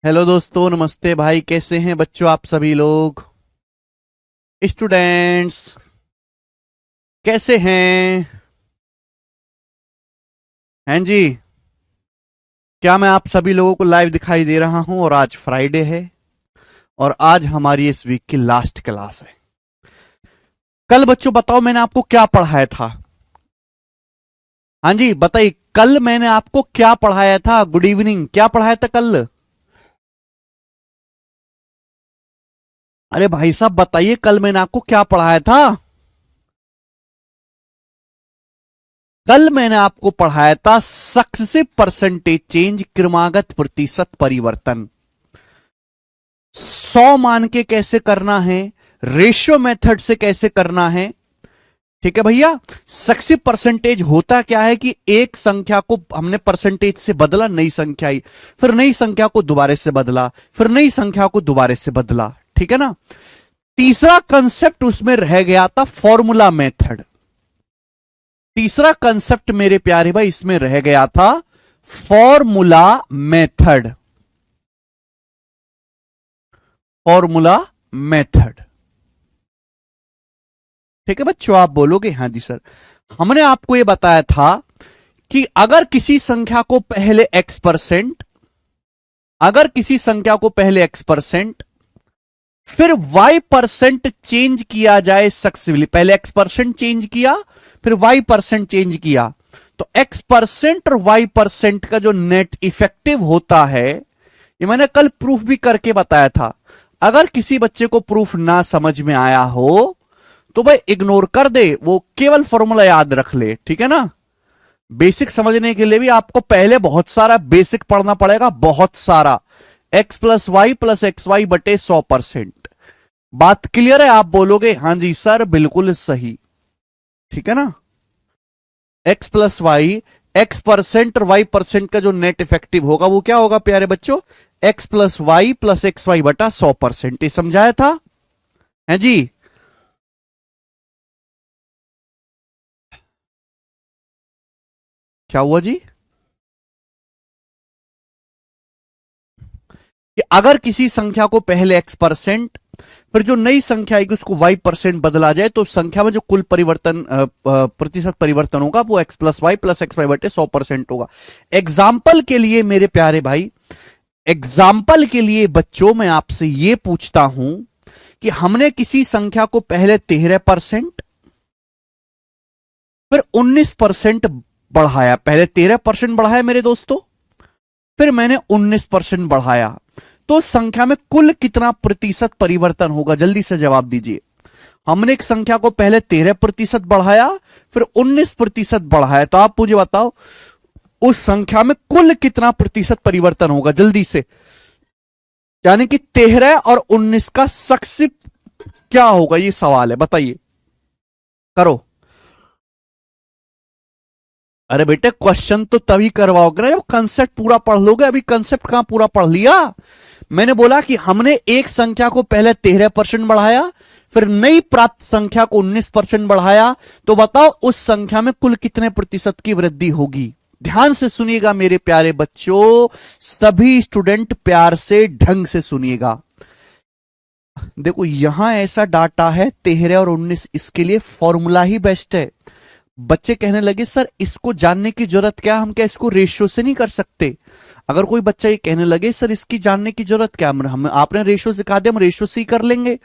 Hello दोस्तों, नमस्ते भाई। कैसे हैं बच्चों आप सभी लोग? स्टूडेंट्स कैसे हैं? हैं जी? क्या मैं आप सभी लोगों को लाइव दिखाई दे रहा हूं? और आज फ्राइडे है और आज हमारी इस वीक की लास्ट क्लास है। कल बच्चों बताओ मैंने आपको क्या पढ़ाया था? हाँ जी बताइए, कल मैंने आपको क्या पढ़ाया था? Good evening. क्या पढ़ाया था कल? अरे भाई साहब बताइए, कल मैंने आपको क्या पढ़ाया था? कल मैंने आपको पढ़ाया था सक्सेसिव परसेंटेज चेंज, क्रमागत प्रतिशत परिवर्तन। 100 मान के कैसे करना है, रेशियो मेथड से कैसे करना है। ठीक है भैया। सक्सेसिव परसेंटेज होता क्या है कि एक संख्या को हमने परसेंटेज से बदला, नई संख्या आई, फिर नई संख्या को दोबारा से बदला, फिर नई संख्या को दोबारा से बदला। ठीक है ना। तीसरा कंसेप्ट उसमें रह गया था फॉर्मूला मेथड। तीसरा कंसेप्ट मेरे प्यारे भाई इसमें रह गया था फॉर्मूला मेथड। Formula method. ठीक है बच्चों, आप बोलोगे हाँ जी सर। हमने आपको यह बताया था कि अगर किसी संख्या को पहले x%, अगर किसी संख्या को पहले x%, फिर y% चेंज किया जाए सक्सेसफुली। पहले x% चेंज किया, फिर y% चेंज किया, तो x% और y% का जो नेट इफेक्टिव होता है, ये मैंने कल प्रूफ भी करके बताया था। अगर किसी बच्चे को प्रूफ ना समझ में आया हो तो भाई इग्नोर कर दे, वो केवल फॉर्मूला याद रख ले। ठीक है ना। बेसिक समझने के लिए भी आपको पहले बहुत सारा बेसिक पढ़ना पड़ेगा, बहुत सारा। x+y+xy/100%। बात क्लियर है? आप बोलोगे हाँ जी सर बिल्कुल सही। ठीक है ना। x+y, x% और y% का जो नेट इफेक्टिव होगा वो क्या होगा प्यारे बच्चों? x+y+xy/100%। ये समझाया था है जी। क्या हुआ जी? कि अगर किसी संख्या को पहले x%, फिर जो नई संख्या आएगी उसको y% बदला जाए, तो संख्या में जो कुल परिवर्तन प्रतिशत परिवर्तन होगा वो x+y+xy/100% होगा। एग्जाम्पल के लिए मेरे प्यारे भाई, एग्जाम्पल के लिए बच्चों मैं आपसे यह पूछता हूं कि हमने किसी संख्या को पहले 13%, फिर 19% बढ़ाया। पहले 13% बढ़ाया मेरे दोस्तों, फिर मैंने 19% बढ़ाया, तो संख्या में कुल कितना प्रतिशत परिवर्तन होगा? जल्दी से जवाब दीजिए। हमने एक संख्या को पहले 13% बढ़ाया, फिर 19% बढ़ाया, तो आप मुझे बताओ उस संख्या में कुल कितना प्रतिशत परिवर्तन होगा? जल्दी से। यानी कि 13 और 19 का सक्सेसिव क्या होगा, ये सवाल है, बताइए। करो। अरे बेटे क्वेश्चन तो तभी करवाओगे ना जब कंसेप्ट पूरा पढ़ लोगे। अभी कंसेप्ट कहां पूरा पढ़ लिया? मैंने बोला कि हमने एक संख्या को पहले 13% बढ़ाया, फिर नई प्राप्त संख्या को 19% बढ़ाया, तो बताओ उस संख्या में कुल कितने प्रतिशत की वृद्धि होगी? ध्यान से सुनिएगा मेरे प्यारे बच्चों, सभी स्टूडेंट प्यार से ढंग से सुनिएगा। देखो यहां ऐसा डाटा है 13 और 19, इसके लिए फॉर्मूला ही बेस्ट है। बच्चे कहने लगे सर इसको जानने की जरूरत क्या, हम क्या इसको रेशियो से नहीं कर सकते? अगर कोई बच्चा ये कहने लगे सर इसकी जानने की जरूरत क्या, हम आपने रेशियो सिखा दिया, हम रेशियो से ही कर लेंगे।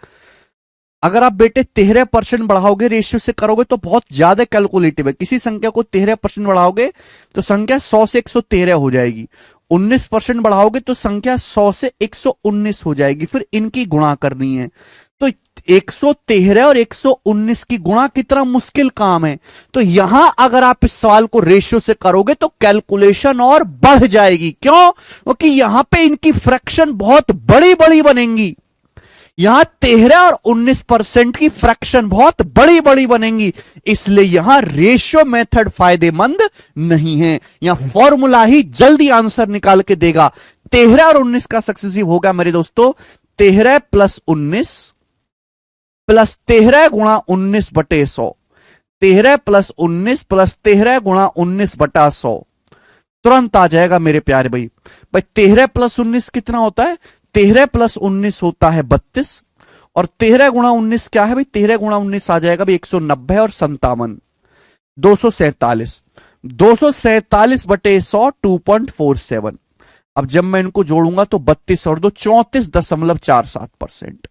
अगर आप बेटे 13% बढ़ाओगे, रेशियो से करोगे तो बहुत ज्यादा कैलकुलेटिव है। किसी संख्या को 13% बढ़ाओगे तो संख्या 100 से 113 हो जाएगी। 19% बढ़ाओगे तो संख्या 100 से 119 हो जाएगी। फिर इनकी गुणा करनी है, तो 113 और 119 की गुणा कितना मुश्किल काम है। तो यहां अगर आप इस सवाल को रेशियो से करोगे तो कैलकुलेशन और बढ़ जाएगी। क्यों? क्योंकि यहां पे इनकी फ्रैक्शन बहुत बड़ी बड़ी बनेंगी। यहां 13 और 19% की फ्रैक्शन बहुत बड़ी बड़ी बनेंगी, इसलिए यहां रेशियो मेथड फायदेमंद नहीं है। यहां फॉर्मूला ही जल्दी आंसर निकाल के देगा। 13 और 19 का सक्सेसिव होगा मेरे दोस्तों 13 + 19 + 13 × 19/100। 13 + 19 + 13 × 19/100। तुरंत आ जाएगा मेरे प्यारे भाई। भाई 13 प्लस 19 कितना होता है? 13 प्लस 19 होता है 32, और 13 गुणा 19 क्या है भाई? 13 गुणा 19 आ जाएगा भाई 190 और 57, 247। 247 बटे 100 2.47। अब जब मैं इनको जोड़ूंगा तो 32 और 2 34.47%।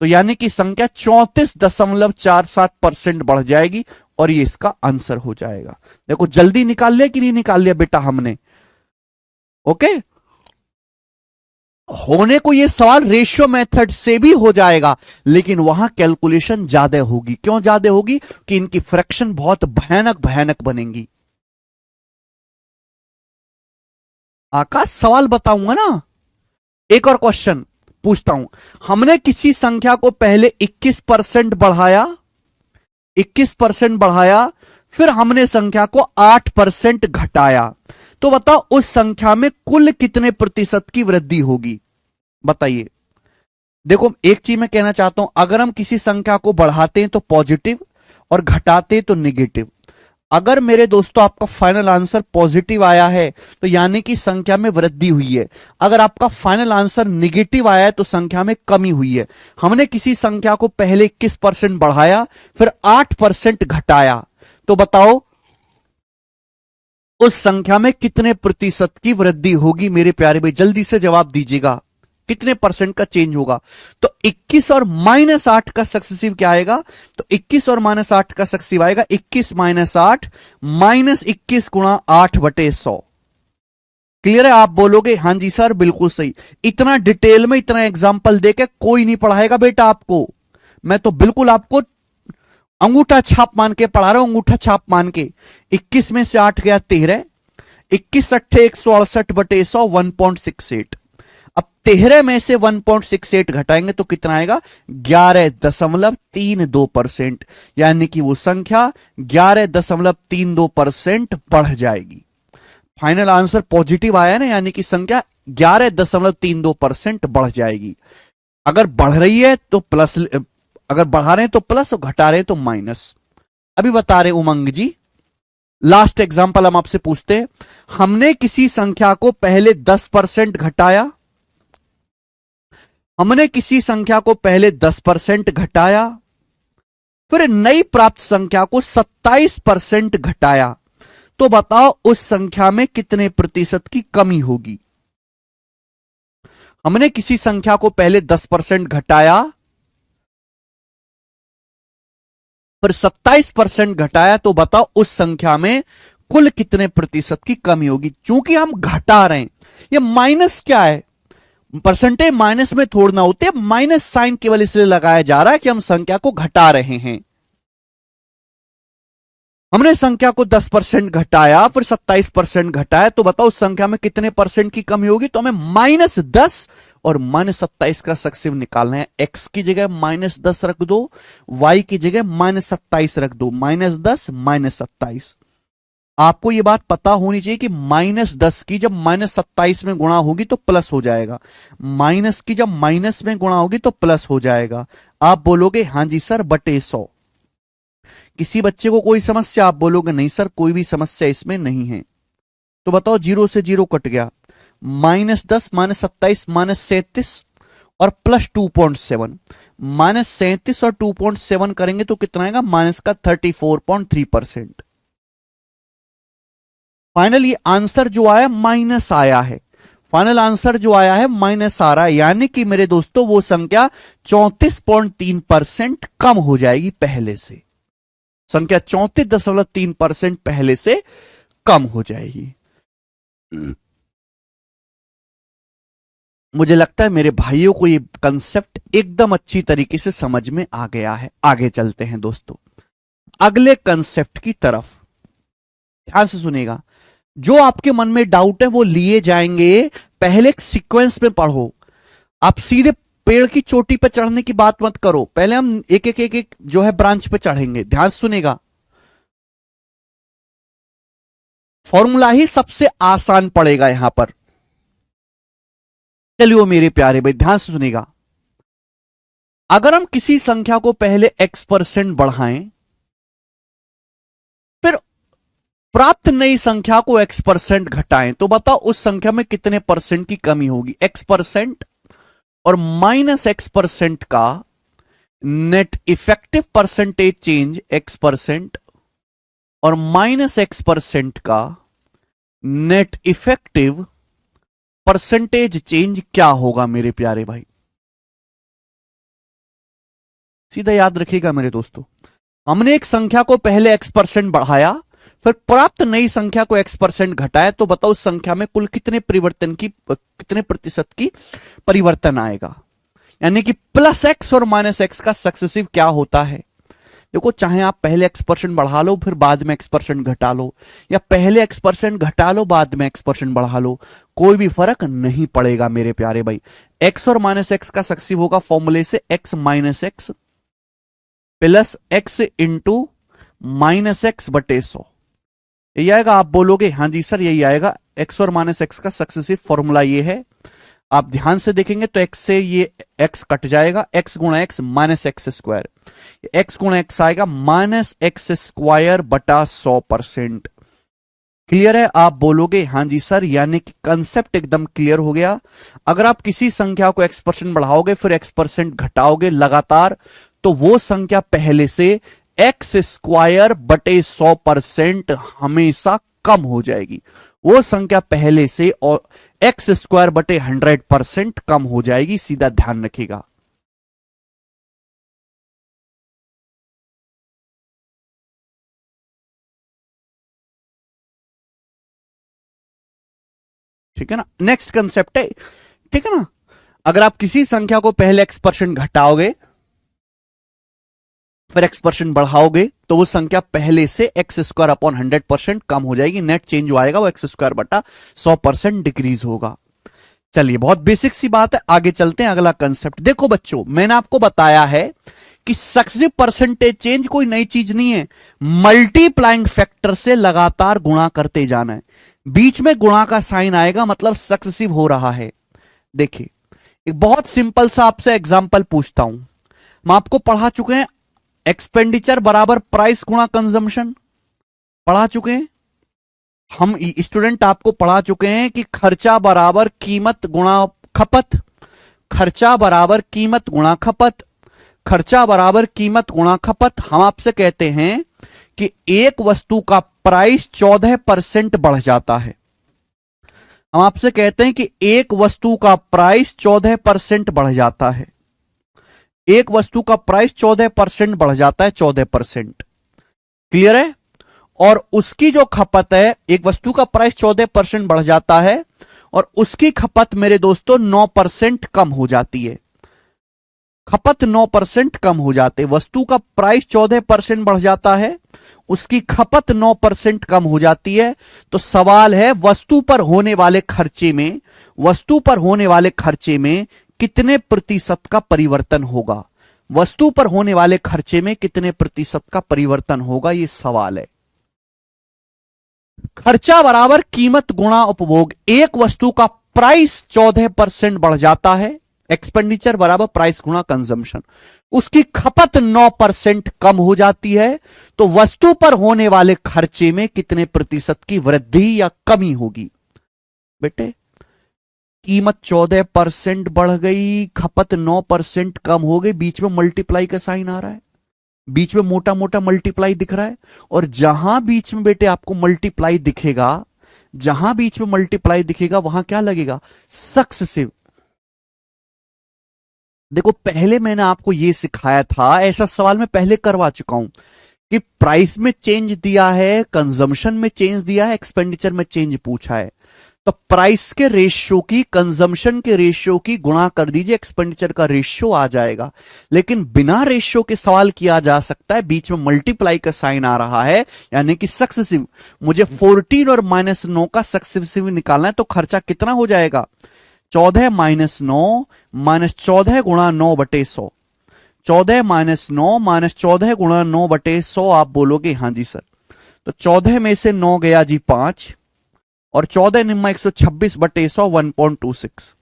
तो यानी कि संख्या 34.47% बढ़ जाएगी और ये इसका आंसर हो जाएगा। देखो जल्दी निकाल लिया कि नहीं निकाल लिया बेटा हमने? ओके, होने को ये सवाल रेशियो मेथड से भी हो जाएगा, लेकिन वहां कैलकुलेशन ज्यादा होगी। क्यों ज्यादा होगी? कि इनकी फ्रैक्शन बहुत भयानक भयानक बनेंगी। आकाश सवाल बताऊंगा ना। एक और क्वेश्चन पूछता हूं। हमने किसी संख्या को पहले 21% बढ़ाया, 21% बढ़ाया, फिर हमने संख्या को 8% घटाया, तो बताओ उस संख्या में कुल कितने प्रतिशत की वृद्धि होगी? बताइए। देखो एक चीज मैं कहना चाहता हूं, अगर हम किसी संख्या को बढ़ाते हैं तो पॉजिटिव और घटाते हैं तो निगेटिव। अगर मेरे दोस्तों आपका फाइनल आंसर पॉजिटिव आया है तो यानी कि संख्या में वृद्धि हुई है। अगर आपका फाइनल आंसर निगेटिव आया है तो संख्या में कमी हुई है। हमने किसी संख्या को पहले 21% बढ़ाया, फिर 8% घटाया, तो बताओ उस संख्या में कितने प्रतिशत की वृद्धि होगी? मेरे प्यारे भाई जल्दी से जवाब दीजिएगा, कितने परसेंट का चेंज होगा? तो 21 और -8 का सक्सेसिव क्या आएगा? तो 21 और -8 का सक्सेसिव आएगा 21 - 8 -21 गुणा 8 बटे 100। क्लियर है? आप बोलोगे हां जी सर बिल्कुल सही। इतना डिटेल में इतना एग्जाम्पल देके कोई नहीं पढ़ाएगा बेटा आपको। मैं तो बिल्कुल आपको अंगूठा छाप मान के पढ़ा रहा हूं, अंगूठा छाप मान के। 21 में से 8 गया 13, 21 अट्ठे 168 बटे 100 1.68। अब 13 में से 1.68 घटाएंगे तो कितना आएगा? 11.32%। यानी कि वो संख्या 11.32% बढ़ जाएगी। फाइनल आंसर पॉजिटिव आया ना, यानी कि संख्या 11.32% बढ़ जाएगी। अगर बढ़ रही है तो प्लस, अगर बढ़ा रहे हैं तो प्लस और घटा रहे हैं तो माइनस। अभी बता रहे उमंग जी, लास्ट एग्जांपल हम आपसे पूछते हैं। हमने किसी संख्या को पहले 10% घटाया, हमने किसी संख्या को पहले 10% घटाया, फिर नई प्राप्त संख्या को 27% घटाया, तो बताओ उस संख्या में कितने प्रतिशत की कमी होगी? हमने किसी संख्या को पहले 10% घटाया, फिर 27% घटाया, तो बताओ उस संख्या में कुल कितने प्रतिशत की कमी होगी? चूंकि हम घटा रहे हैं, ये माइनस क्या है? परसेंटेज माइनस में थोड़ना होते, माइनस साइन केवल इसलिए लगाया जा रहा है कि हम संख्या को घटा रहे हैं। हमने संख्या को 10% घटाया, फिर 27% घटाया, तो बताओ उस संख्या में कितने परसेंट की कमी होगी? तो हमें -10 और -27 का सक्सेसिव निकालना है। x की जगह -10 रख दो, y की जगह -27 रख दो। -10 -27। आपको यह बात पता होनी चाहिए कि -10 की जब -27 में गुणा होगी तो प्लस हो जाएगा, माइनस की जब माइनस में गुणा होगी तो प्लस हो जाएगा। आप बोलोगे हां जी सर बटे 100। किसी बच्चे को कोई समस्या? आप बोलोगे नहीं सर कोई भी समस्या इसमें नहीं है। तो बताओ 0 से 0 कट गया, -10 -27 -37 और प्लस 2.7। -37 और 2.7 करेंगे तो कितना आएगा? माइनस का 34.3%। फाइनल ये आंसर जो आया माइनस आया है, फाइनल आंसर जो आया है माइनस आ रहा है। यानी कि मेरे दोस्तों वो संख्या 34.3% कम हो जाएगी पहले से। संख्या 34.3% पहले से कम हो जाएगी। मुझे लगता है मेरे भाइयों को ये कंसेप्ट एकदम अच्छी तरीके से समझ में आ गया है। आगे चलते हैं दोस्तों अगले कंसेप्ट की तरफ। ध्यान से सुनेगा, जो आपके मन में डाउट है वो लिए जाएंगे। पहले एक सीक्वेंस में पढ़ो, आप सीधे पेड़ की चोटी पर चढ़ने की बात मत करो। पहले हम एक एक एक एक जो है ब्रांच पे चढ़ेंगे। ध्यान सुनेगा, फॉर्मूला ही सबसे आसान पड़ेगा यहां पर। चलिए मेरे प्यारे भाई ध्यान से सुनेगा, अगर हम किसी संख्या को पहले x% बढ़ाएं, फिर प्राप्त नई संख्या को x% घटाएं तो बताओ उस संख्या में कितने परसेंट की कमी होगी। x% और -x% का net effective percentage change x% और -x% का नेट इफेक्टिव परसेंटेज चेंज क्या होगा मेरे प्यारे भाई। सीधा याद रखिएगा मेरे दोस्तों, हमने एक संख्या को पहले x% बढ़ाया, फिर प्राप्त नई संख्या को x% घटाया, तो बताओ उस संख्या में कुल कितने प्रतिशत की परिवर्तन आएगा। यानी कि +x और -x का सक्सेसिव क्या होता है। देखो, चाहे आप पहले x% बढ़ा लो फिर बाद में x% घटा लो, या पहले x% घटा लो बाद में x% बढ़ा लो, कोई भी फर्क नहीं पड़ेगा मेरे प्यारे भाई। x और -x का सक्सेसिव होगा फॉर्मूले से x - x plus x into -x बटे 100। यही आएगा। आप बोलोगे हाँ जी सर यही आएगा। x और -x का सक्सेसिव फॉर्मूला ये है। आप ध्यान से देखेंगे तो x से ये x कट जाएगा, x गुणा x -x², x गुणा x आएगा -x² बटा 100%। क्लियर है। आप बोलोगे हाँ जी सर, यानी कि कंसेप्ट एकदम क्लियर हो गया। अगर आप किसी संख्या को x% बढ़ाओगे फिर x% घटाओगे लगातार, तो वो संख्या पहले से x² बटे 100% हमेशा कम हो जाएगी। वो संख्या पहले से और x² बटे 100% कम हो जाएगी। सीधा ध्यान रखिएगा। ठीक है ना। नेक्स्ट कंसेप्ट है, ठीक है ना। अगर आप किसी संख्या को पहले x% घटाओगे फिर x% बढ़ाओगे तो वो संख्या पहले से x² अपॉन 100% कम हो जाएगी। नेट चेंज जो आएगा वो x² बटा 100% डिक्रीज होगा। चलिए, बहुत बेसिक सी बात है, आगे चलते हैं। अगला कंसेप्ट देखो बच्चों, मैंने आपको बताया है कि सक्सेसिव परसेंटेज चेंज कोई नई चीज नहीं है। मल्टीप्लाइंग फैक्टर से लगातार गुणा करते जाना है, बीच में गुणा का साइन आएगा मतलब सक्सेसिव हो रहा है। देखिए, एक बहुत सिंपल सा आपसे एग्जांपल पूछता हूं। हम आपको पढ़ा चुके हैं एक्सपेंडिचर बराबर प्राइस गुणा कंजम्पशन, पढ़ा चुके हैं हम। स्टूडेंट आपको पढ़ा चुके हैं कि खर्चा बराबर कीमत गुणा खपत, खर्चा बराबर कीमत गुणा खपत, खर्चा बराबर कीमत गुणा खपत। हम आपसे कहते हैं कि एक वस्तु का प्राइस 14% बढ़ जाता है। हम आपसे कहते हैं कि एक वस्तु का प्राइस 14% बढ़ जाता है। एक वस्तु का प्राइस 14% बढ़ जाता है, 14%। क्लियर है। और उसकी जो खपत है, एक वस्तु का प्राइस 14% बढ़ जाता है और उसकी खपत मेरे दोस्तों 9% कम हो जाती है। खपत 9% कम हो जाते, वस्तु का प्राइस 14% बढ़ जाता है, उसकी खपत 9% कम हो जाती है। तो सवाल है वस्तु पर होने वाले खर्चे में, वस्तु पर होने वाले खर्चे में कितने प्रतिशत का परिवर्तन होगा। वस्तु पर होने वाले खर्चे में कितने प्रतिशत का परिवर्तन होगा, यह सवाल है। खर्चा बराबर कीमत गुणा उपभोग। एक वस्तु का प्राइस 14% बढ़ जाता है, एक्सपेंडिचर बराबर प्राइस गुणा कंजम्पशन, उसकी खपत 9% कम हो जाती है। तो वस्तु पर होने वाले खर्चे में कितने प्रतिशत की वृद्धि या कमी होगी। बेटे, कीमत 14% बढ़ गई, खपत 9% कम हो गई, बीच में मल्टीप्लाई का साइन आ रहा है, बीच में मोटा मोटा मल्टीप्लाई दिख रहा है। और जहां बीच में बेटे आपको मल्टीप्लाई दिखेगा, जहां बीच में मल्टीप्लाई दिखेगा वहां क्या लगेगा, सक्सेसिव। देखो, पहले मैंने आपको यह सिखाया था, ऐसा सवाल मैं पहले करवा चुका हूं कि प्राइस में चेंज दिया है, कंजम्पशन में चेंज दिया है, एक्सपेंडिचर में चेंज पूछा है। तो प्राइस के रेशियो की कंजम्पशन के रेशियो की गुणा कर दीजिए, एक्सपेंडिचर का रेशियो आ जाएगा। लेकिन बिना रेशियो के सवाल किया जा सकता है, बीच में मल्टीप्लाई का साइन आ रहा है, यानी कि सक्सेसिव। मुझे 14 और -9 का सक्सेसिव निकालना है, तो खर्चा कितना हो जाएगा, 14 - 9 -14 गुणा 9 बटे 100। 14 - 9 -14 गुणा 9 बटे 100। आप बोलोगे हाँ जी सर। तो 14 में से 9 गया जी 5, और 14 निम्मा 126 बटे 100 1.26।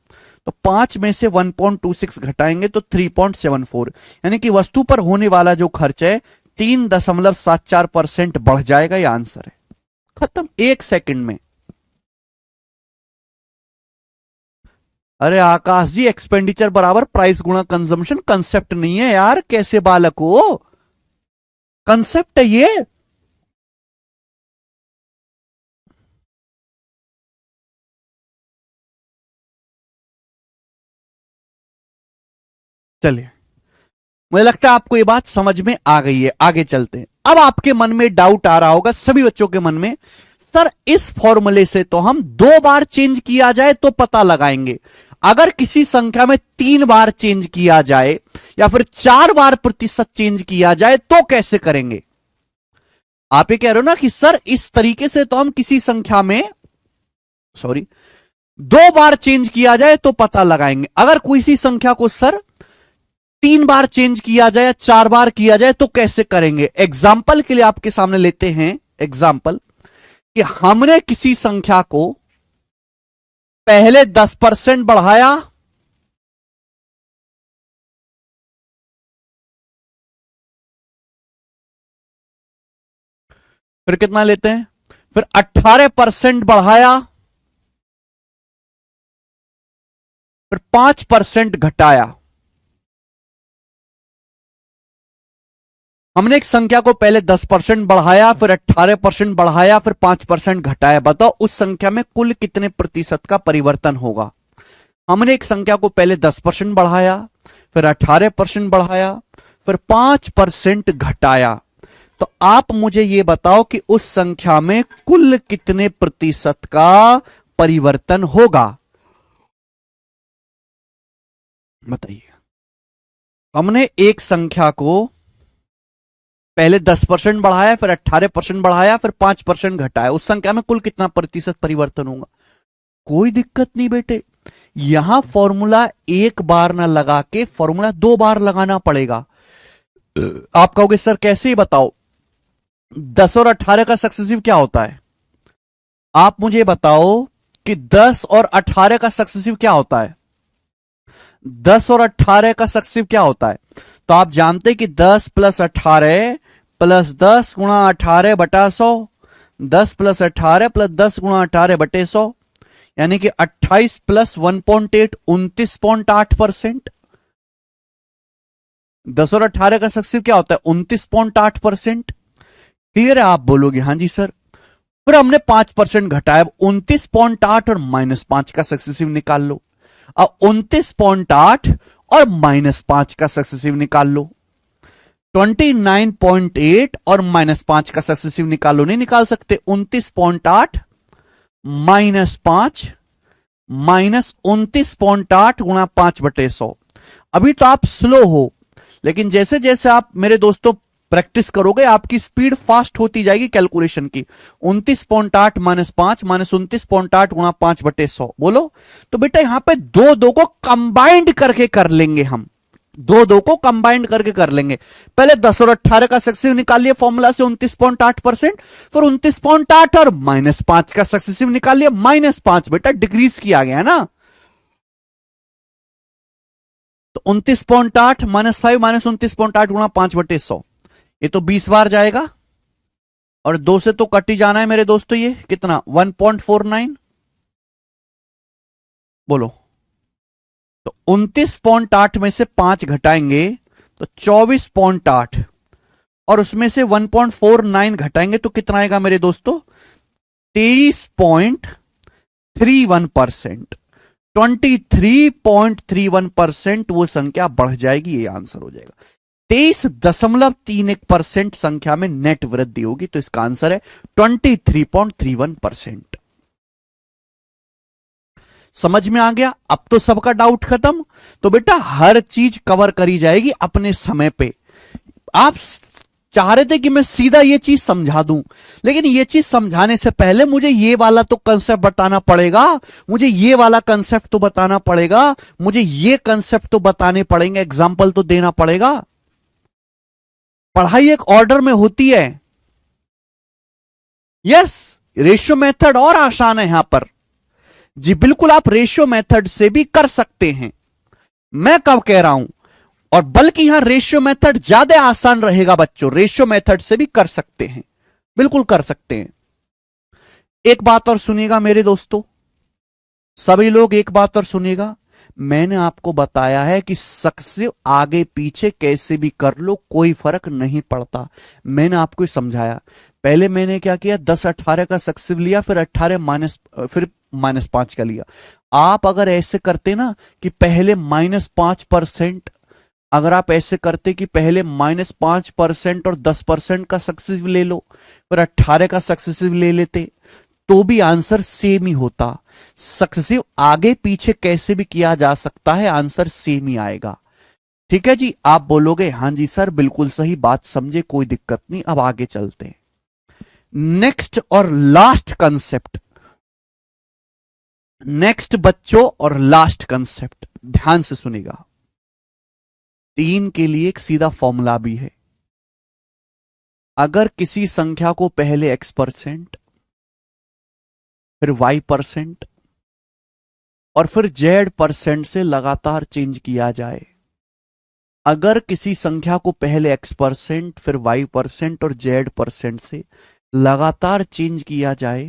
तो 5 में से 1.26 घटाएंगे तो 3.74, यानी कि वस्तु पर होने वाला जो खर्च है 3.74% बढ़ जाएगा। यह आंसर है। खत्म 1 सेकंड में। अरे आकाश जी, एक्सपेंडिचर बराबर प्राइस गुणा कंजम्पशन कंसेप्ट नहीं है यार, कैसे बालक हो, कंसेप्ट है ये। चलिए, मुझे लगता है आपको ये बात समझ में आ गई है, आगे चलते हैं। अब आपके मन में डाउट आ रहा होगा, सभी बच्चों के मन में, सर इस फॉर्मूले से तो हम 2 बार चेंज किया जाए तो पता लगाएंगे, अगर किसी संख्या में 3 बार चेंज किया जाए या फिर 4 बार प्रतिशत चेंज किया जाए तो कैसे करेंगे। आप ये कह रहे हो ना कि सर इस तरीके से तो हम किसी संख्या में 2 बार चेंज किया जाए तो पता लगाएंगे, अगर किसी संख्या को सर 3 बार चेंज किया जाए या 4 बार किया जाए तो कैसे करेंगे। एग्जाम्पल के लिए आपके सामने लेते हैं एग्जाम्पल कि हमने किसी संख्या को पहले 10% बढ़ाया, फिर कितना लेते हैं, फिर 18% बढ़ाया, फिर 5% घटाया। हमने एक संख्या को पहले 10% बढ़ाया, फिर 18% बढ़ाया, फिर 5% घटाया। बताओ उस संख्या में कुल कितने प्रतिशत का परिवर्तन होगा। हमने एक संख्या को पहले 10% बढ़ाया, फिर 18% बढ़ाया, फिर 5% घटाया। तो आप मुझे यह बताओ कि उस संख्या में कुल कितने प्रतिशत का परिवर्तन होगा। बताइए, हमने एक संख्या को पहले 10% बढ़ाया, फिर 18% बढ़ाया, फिर 5% घटाया, उस संख्या में कुल कितना प्रतिशत परिवर्तन होगा। कोई दिक्कत नहीं बेटे, यहां फॉर्मूला 1 बार ना लगा के फॉर्मूला 2 बार लगाना पड़ेगा। आप कहोगे सर कैसे, ही बताओ 10 और 18 का सक्सेसिव क्या होता है। आप मुझे बताओ कि 10 और 18 का सक्सेसिव क्या होता है। 10 और 18 का सक्सेसिव क्या होता है, तो आप जानते कि 10 + 18 + 10 × 18 बटा 100, 10 + 18 + 10 × 18 बटे 100, यानी कि 28 + 1.8 29.8%। 10 और 18 का सक्सेसिव क्या होता है, 29.8%। क्लियर है, आप बोलोगे हां जी सर। फिर हमने 5% घटाया, 29.8 और -5 का सक्सेसिव निकाल लो। अब 29.8 और -5 का सक्सेसिव निकाल लो। 29.8 और -5 का सक्सेसिव निकालो, नहीं निकाल सकते। 29.8 -5 -29.8 गुणा 5/100। अभी तो आप स्लो हो, लेकिन जैसे जैसे आप मेरे दोस्तों प्रैक्टिस करोगे आपकी स्पीड फास्ट होती जाएगी कैलकुलेशन की। 29.8 -5 -29.8 गुणा 5/100 बोलो। तो बेटा यहां पे दो को कंबाइंड करके कर लेंगे हम, दो को कंबाइंड करके कर लेंगे। पहले 10 और 18 का सक्सेसिव निकालिए फॉर्मूला से 29.8%, फिर 29.8 और -5 का सक्सेसिव निकालिए। -5 बेटा डिक्रीज किया गया है ना, तो 29.8 -5 -29.8 गुणा 5/100, ये तो 20 बार जाएगा और 2 से तो कट ही जाना है मेरे दोस्तों। ये कितना 1.49 बोलो। तो 29.8 में से 5 घटाएंगे तो 24.8 और उसमें से 1.49 घटाएंगे तो कितना आएगा मेरे दोस्तों, 23.31%। 23.31% वो संख्या बढ़ जाएगी, ये आंसर हो जाएगा। 23.31% संख्या में नेट वृद्धि होगी, तो इसका आंसर है 23.31%। समझ में आ गया, अब तो सबका डाउट खत्म। तो बेटा हर चीज कवर करी जाएगी अपने समय पे। आप चाह रहे थे कि मैं सीधा ये चीज समझा दूं, लेकिन ये चीज समझाने से पहले मुझे ये वाला तो कंसेप्ट बताना पड़ेगा, मुझे ये वाला कंसेप्ट तो बताना पड़ेगा, मुझे ये कंसेप्ट तो बताने पड़ेंगे, एग्जाम्पल तो देना पड़ेगा। पढ़ाई एक ऑर्डर में होती है। यस, रेशियो मेथड और आसान है यहां पर जी, बिल्कुल आप रेशियो मेथड से भी कर सकते हैं। मैं कब कह रहा हूं, और बल्कि यहां रेशियो मेथड ज्यादा आसान रहेगा बच्चों, रेशियो मेथड से भी कर सकते हैं, बिल्कुल कर सकते हैं। एक बात और सुनिएगा मेरे दोस्तों, सभी लोग एक बात और सुनिएगा, मैंने आपको बताया है कि सक्सेसिव आगे पीछे कैसे भी कर लो कोई फर्क नहीं पड़ता। मैंने आपको समझाया। पहले मैंने क्या किया, 10-18 का सक्सेसिव लिया, फिर 18 माइनस, फिर -5 का लिया। आप अगर ऐसे करते ना कि पहले -5%, अगर आप ऐसे करते कि पहले -5% और 10% का सक्सेसिव ले लो, फिर 18 का सक्सेसिव ले लेते, तो भी आंसर सेम ही होता। सक्सेसिव आगे पीछे कैसे भी किया जा सकता है, आंसर सेम ही आएगा। ठीक है जी, आप बोलोगे हाँ जी सर बिल्कुल सही बात समझे, कोई दिक्कत नहीं। अब आगे चलते हैं, नेक्स्ट और लास्ट कंसेप्ट। नेक्स्ट बच्चों और लास्ट कंसेप्ट ध्यान से सुनेगा। 3 के लिए एक सीधा फॉर्मूला भी है। अगर किसी संख्या को पहले x%, फिर y% और फिर z% से लगातार चेंज किया जाए, अगर किसी संख्या को पहले x%, फिर y% और z% से लगातार चेंज किया जाए,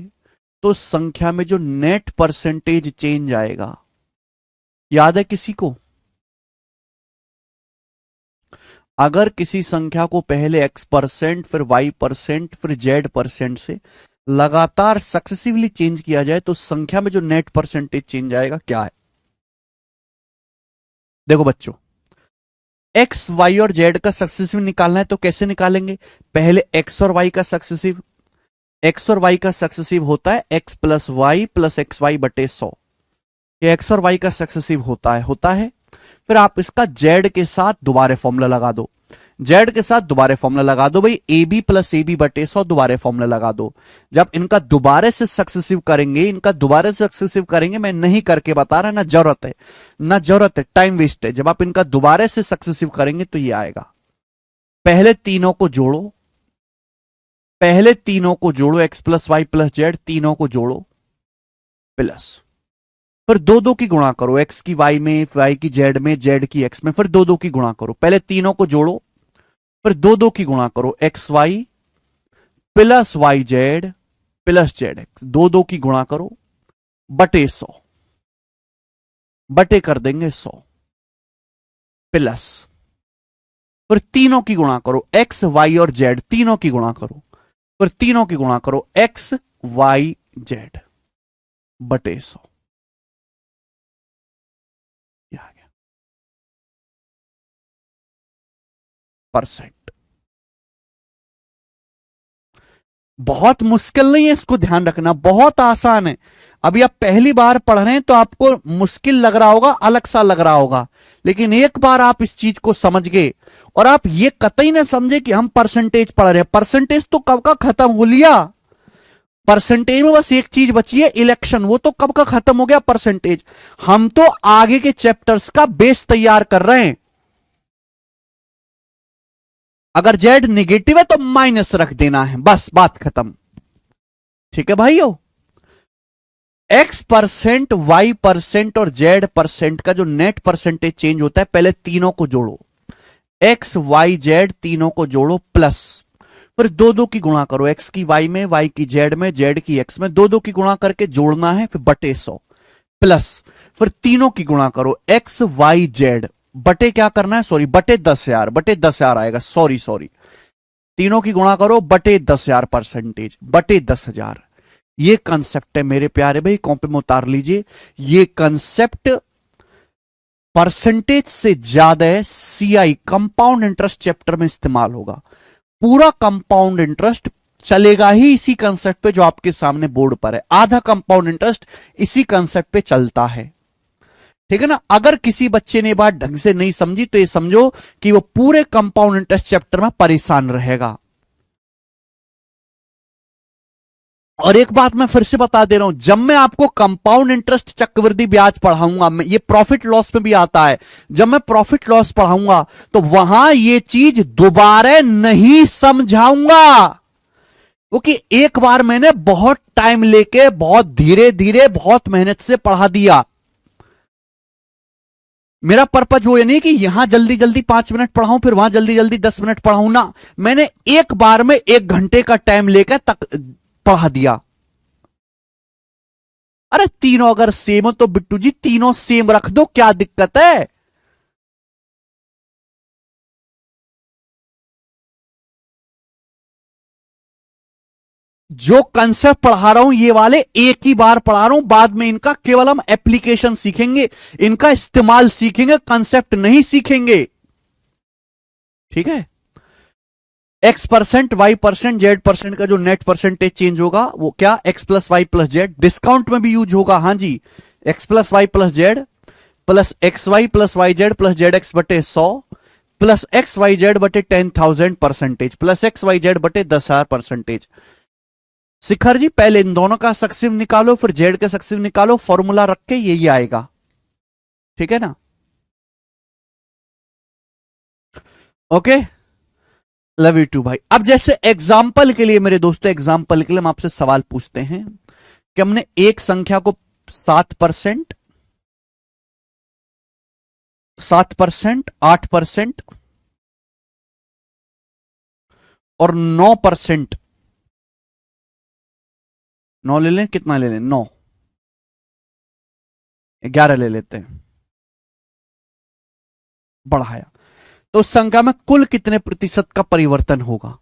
तो संख्या में जो नेट परसेंटेज चेंज आएगा, याद है किसी को? अगर किसी संख्या को पहले x%, फिर y%, फिर z% से लगातार सक्सेसिवली चेंज किया जाए, तो संख्या में जो नेट परसेंटेज चेंज आएगा क्या है? देखो बच्चों, x, y और z का सक्सेसिव निकालना है तो कैसे निकालेंगे? पहले x और y का सक्सेसिव, x और y का सक्सेसिव होता है x plus Y plus x y बटे 100। ये x और y का सक्सेसिव होता है। फिर आप इसका z के साथ दोबारा फॉर्मूला लगा दो, z के साथ दोबारा फॉर्मूला लगा दो भाई, ab प्लस ab बटे 100 दोबारा फॉर्मूला लगा दो। जब इनका दोबारा से सक्सेसिव करेंगे, मैं नहीं करके बता रहा, ना जरूरत है, टाइम वेस्ट है। जब आप इनका दोबारा से सक्सेसिव करेंगे तो ये आएगा। पहले तीनों को जोड़ो, x plus Y plus z, तीनों को जोड़ो प्लस, फिर 2-2 की गुणा करो, x की y में, y की z में, z की x में, फिर 2-2 की गुणा करो। पहले तीनों को जोड़ो, फिर 2-2 की गुणा करो, x y plus y z plus z x, 2-2 की गुणा करो बटे 100, बटे कर देंगे 100 प्लस, फिर तीनों की गुणा करो, एक्स वाई और जेड तीनों की गुणा करो, फिर तीनों की गुणा करो, एक्स वाई जेड बटे 100। परसेंट। बहुत मुश्किल नहीं है, इसको ध्यान रखना, बहुत आसान है। अभी आप पहली बार पढ़ रहे हैं तो आपको मुश्किल लग रहा होगा, अलग सा लग रहा होगा, लेकिन एक बार आप इस चीज को समझ गए और आप ये कतई ना समझे कि हम परसेंटेज पढ़ रहे हैं। परसेंटेज तो कब का खत्म हो लिया। परसेंटेज में बस एक चीज बची है, इलेक्शन, वो तो कब का खत्म हो गया परसेंटेज। हम तो आगे के चैप्टर्स का बेस तैयार कर रहे हैं। अगर z निगेटिव है तो माइनस रख देना है, बस बात खत्म। ठीक है भाइयों, x% y% और z% का जो नेट परसेंटेज चेंज होता है, पहले तीनों को जोड़ो, x y z तीनों को जोड़ो प्लस, फिर 2-2 की गुणा करो, x की y में, y की z में, z की x में, 2-2 की गुणा करके जोड़ना है, फिर बटे 100 प्लस, फिर तीनों की गुणा करो, x y z बटे क्या करना है, सॉरी बटे 10,000, बटे 10,000 आएगा, सॉरी तीनों की गुणा करो बटे 10,000 परसेंटेज, बटे 10,000। ये कंसेप्ट है मेरे प्यारे भाई, कॉपी में उतार लीजिए। ये कंसेप्ट परसेंटेज से ज्यादा है CI कंपाउंड इंटरेस्ट चैप्टर में इस्तेमाल होगा। पूरा कंपाउंड इंटरेस्ट चलेगा ही इसी कंसेप्ट पे जो आपके सामने बोर्ड पर है, आधा कंपाउंड इंटरेस्ट इसी कंसेप्ट पे चलता है। ठीक है ना। अगर किसी बच्चे ने बात ढंग से नहीं समझी तो ये समझो कि वो पूरे कंपाउंड इंटरेस्ट चैप्टर में परेशान रहेगा। और एक बात मैं फिर से बता दे रहा हूं, जब मैं आपको कंपाउंड इंटरेस्ट चक्रवृद्धि ब्याज पढ़ाऊंगा, ये प्रॉफिट लॉस में भी आता है, जब मैं प्रॉफिट लॉस पढ़ाऊंगा तो वहां ये चीज दोबारा नहीं समझाऊंगा, क्योंकि एक बार मैंने बहुत टाइम लेके, बहुत धीरे धीरे, बहुत मेहनत से पढ़ा दिया। मेरा पर्पज वो ये नहीं कि यहां जल्दी जल्दी 5 मिनट पढ़ाऊं, फिर वहां जल्दी जल्दी 10 मिनट पढ़ाऊं ना, मैंने एक बार में 1 घंटे का टाइम लेकर तक पढ़ा दिया। अरे तीनों अगर सेम हो तो बिट्टू जी तीनों सेम रख दो, क्या दिक्कत है? जो कंसेप्ट पढ़ा रहा हूं ये वाले एक ही बार पढ़ा रहा हूं, बाद में इनका केवल हम एप्लीकेशन सीखेंगे, इनका इस्तेमाल सीखेंगे, कंसेप्ट नहीं सीखेंगे। ठीक है। X% Y% Z% का जो नेट परसेंटेज चेंज होगा वो क्या, X plus Y plus z, discount में भी यूज होगा। हाँ जी, X प्लस वाई प्लस जेड plus XY plus YZ plus ZX बटे 100 प्लस XYZ बटे 10,000% प्लस XYZ बटे 10,000%। शिखर जी पहले इन दोनों का सक्सिव निकालो, फिर जेड का सक्सिव निकालो, फॉर्मूला रख के यही आएगा। ठीक है ना? ओके, लव यू टू भाई। अब जैसे एग्जाम्पल के लिए मेरे दोस्तों, एग्जाम्पल के लिए हम आपसे सवाल पूछते हैं कि हमने एक संख्या को 7%, 7%, 8% और 9%, 9 ले लें, कितना ले लें, 9, 11 ले लेते हैं, बढ़ाया तो उस संख्या में कुल कितने प्रतिशत का परिवर्तन होगा?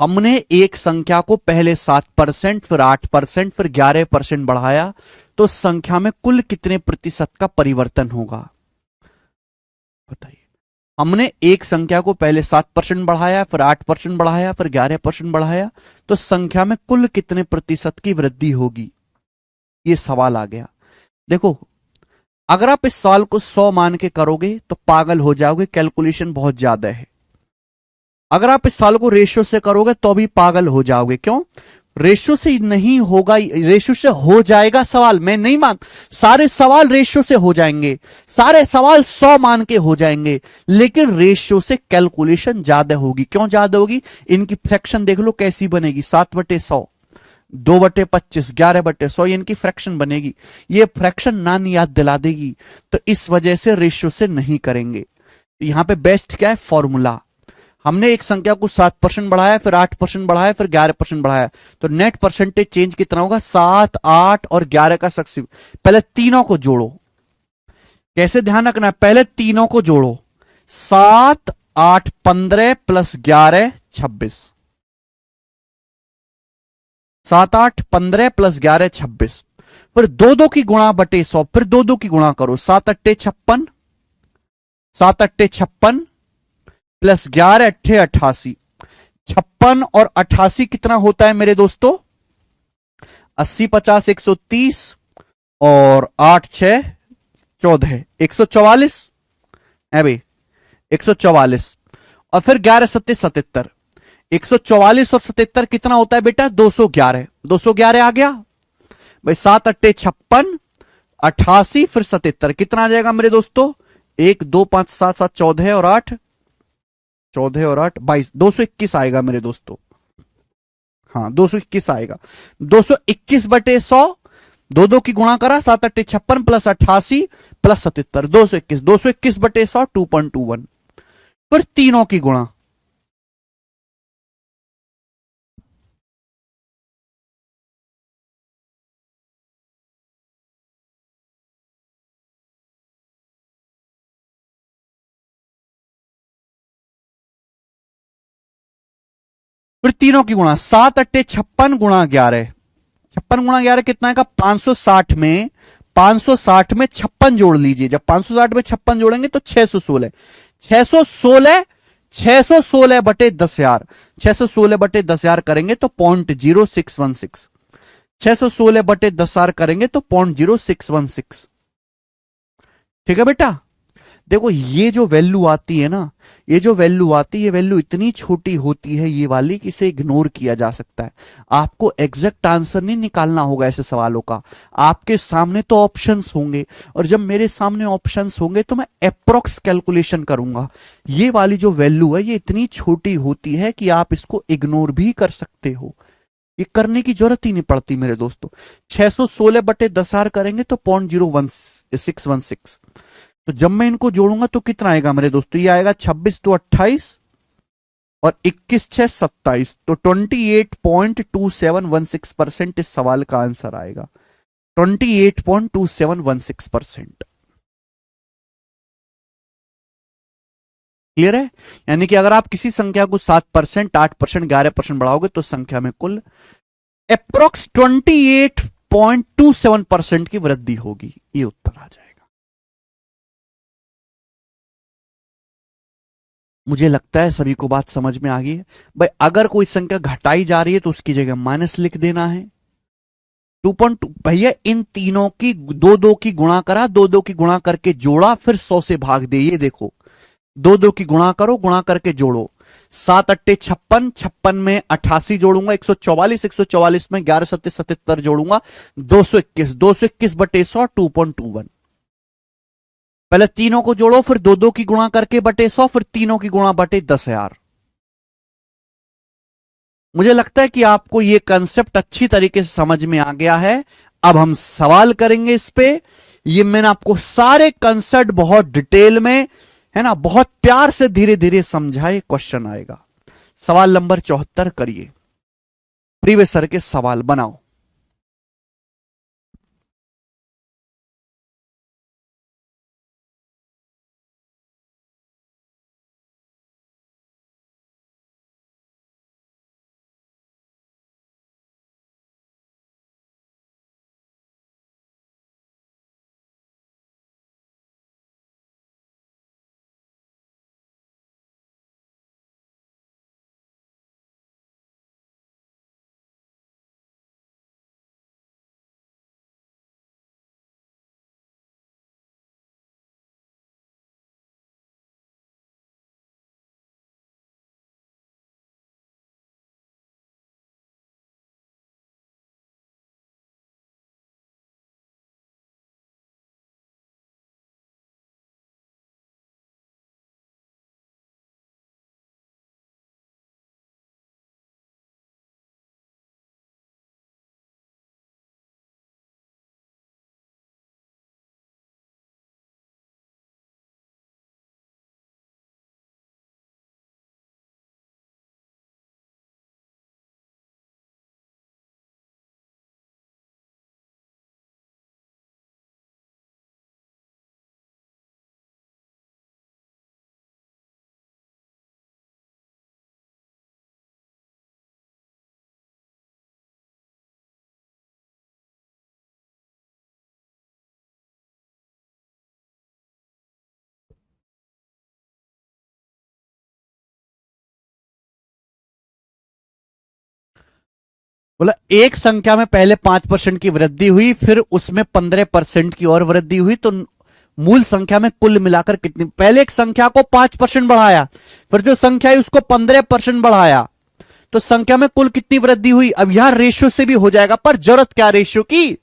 हमने एक संख्या को पहले 7%, फिर 8%, फिर 11% बढ़ाया तो उस संख्या में कुल कितने प्रतिशत का परिवर्तन होगा? बताइए। हमने एक संख्या को पहले 7% बढ़ाया, फिर 8% बढ़ाया, फिर 11% बढ़ाया तो संख्या में कुल कितने प्रतिशत की वृद्धि होगी? ये सवाल आ गया। देखो, अगर आप इस सवाल को 100 मान के करोगे तो पागल हो जाओगे, कैलकुलेशन बहुत ज्यादा है। अगर आप इस सवाल को रेशियो से करोगे तो भी पागल हो जाओगे। क्यों? रेशियो से नहीं होगा, रेशियो से हो जाएगा सवाल, मैं नहीं मान, सारे सवाल रेशियो से हो जाएंगे, सारे सवाल 100 मान के हो जाएंगे, लेकिन रेशियो से कैलकुलेशन ज्यादा होगी। क्यों ज्यादा होगी? इनकी फ्रैक्शन देख लो कैसी बनेगी, 7/100, 2/25, 11/100, इनकी फ्रैक्शन बनेगी। ये फ्रैक्शन नानी याद दिला देगी, तो इस वजह से रेशियो से नहीं करेंगे। यहां पे बेस्ट क्या है, फॉर्मूला। हमने एक संख्या को 7% बढ़ाया, फिर 8% बढ़ाया, फिर 11% बढ़ाया तो नेट परसेंटेज चेंज कितना होगा? 7, 8 और 11 का सक्सेसिव। पहले तीनों को जोड़ो, कैसे ध्यान रखना है, पहले तीनों को जोड़ो, 7, 8, 15 प्लस 11, 26, 7, 8, 15 प्लस 11, 26, फिर 2 की गुणा बटे 100, फिर 2 की गुणा करो, 7 अट्ठे 56, 7 अट्ठे 56 प्लस 11 अट्ठे 88, 56 और 88 कितना होता है मेरे दोस्तों? 80, 50, 130 और 8, 6, 14, 144 है भाई, 144 और फिर 11 सत्ते 77, 144 और 77 कितना होता है बेटा? 211, 211 आ गया भाई। 7 अट्ठे 56, 88 फिर 77 कितना आ जाएगा मेरे दोस्तों? 1, 2, 5, 7, 7, 14 और 8, 14 और 8, 22, 221 आएगा मेरे दोस्तों। हाँ 221 आएगा। 221/100, 2 की गुणा करा, 7 अट्ठे 56 प्लस 88 प्लस 77, 221, 221/100, 2.21, फिर तीनों की गुणा, फिर तीनों की गुणा, 7 अट्ठे 56 गुणा 11, 56 गुणा 11 कितना आएगा? 560 में, 560 में 56 जोड़ लीजिए, जब 560 में 56 जोड़ेंगे तो 616, 616, 616/10,000, 616/10,000 करेंगे तो 0.0616, 616/10,000 करेंगे तो 0.0616। ठीक है बेटा? देखो ये जो वैल्यू आती है ना, ये जो वैल्यू आती है, ये वैल्यू इतनी छोटी होती है ये वाली कि इसे इग्नोर किया जा सकता है। आपको एग्जैक्ट आंसर नहीं निकालना होगा ऐसे सवालों का, आपके सामने तो ऑप्शंस होंगे, और जब मेरे सामने ऑप्शंस होंगे तो मैं अप्रोक्स कैलकुलेशन करूंगा। ये वाली जो वैल्यू है ये इतनी छोटी होती है कि आप इसको इग्नोर भी कर सकते हो, ये करने की जरूरत ही नहीं पड़ती मेरे दोस्तों। 616/10,000 करेंगे तो 0.0616, तो जब मैं इनको जोड़ूंगा तो कितना आएगा मेरे दोस्तों? ये आएगा 26 तो 28 और 21 6 27, तो 28.2716% इस सवाल का आंसर आएगा। 28.2716%। क्लियर है? यानी कि अगर आप किसी संख्या को 7%, 8%, 11% बढ़ाओगे तो संख्या में कुल अप्रोक्स 28.27% की वृद्धि होगी। ये उत्तर आ जाएगा। मुझे लगता है सभी को बात समझ में आ गई है। भाई अगर कोई संख्या घटाई जा रही है तो उसकी जगह माइनस लिख देना है। 2.2 भैया इन तीनों की दो दो की गुणा करा, दो दो की गुणा करके जोड़ा, फिर 100 से भाग दे। ये देखो, दो दो की गुणा करो, गुणा करके जोड़ो। 7 अट्टे 56, 56 में 88 जोड़ूंगा 144, 144 में 11 सत्ते 77 जोड़ूंगा 221, 221 बटे 100 2.21। पहले तीनों को जोड़ो, फिर दो दो की गुणा करके बटे 100, फिर तीनों की गुणा बटे 10,000। मुझे लगता है कि आपको यह कंसेप्ट अच्छी तरीके से समझ में आ गया है। अब हम सवाल करेंगे इस पे। ये मैंने आपको सारे कंसेप्ट बहुत डिटेल में, है ना, बहुत प्यार से धीरे धीरे समझाए। क्वेश्चन आएगा। सवाल नंबर 74 करिए। प्रीवियस सर के सवाल बनाओ। बोला एक संख्या में पहले 5% की वृद्धि हुई, फिर उसमें 15% की और वृद्धि हुई, तो मूल संख्या में कुल मिलाकर कितनी। पहले एक संख्या को 5% बढ़ाया, फिर जो संख्या है उसको 15% बढ़ाया, तो संख्या में कुल कितनी वृद्धि हुई। अब यहां रेशियो से भी हो जाएगा, पर जरूरत क्या रेशियो की।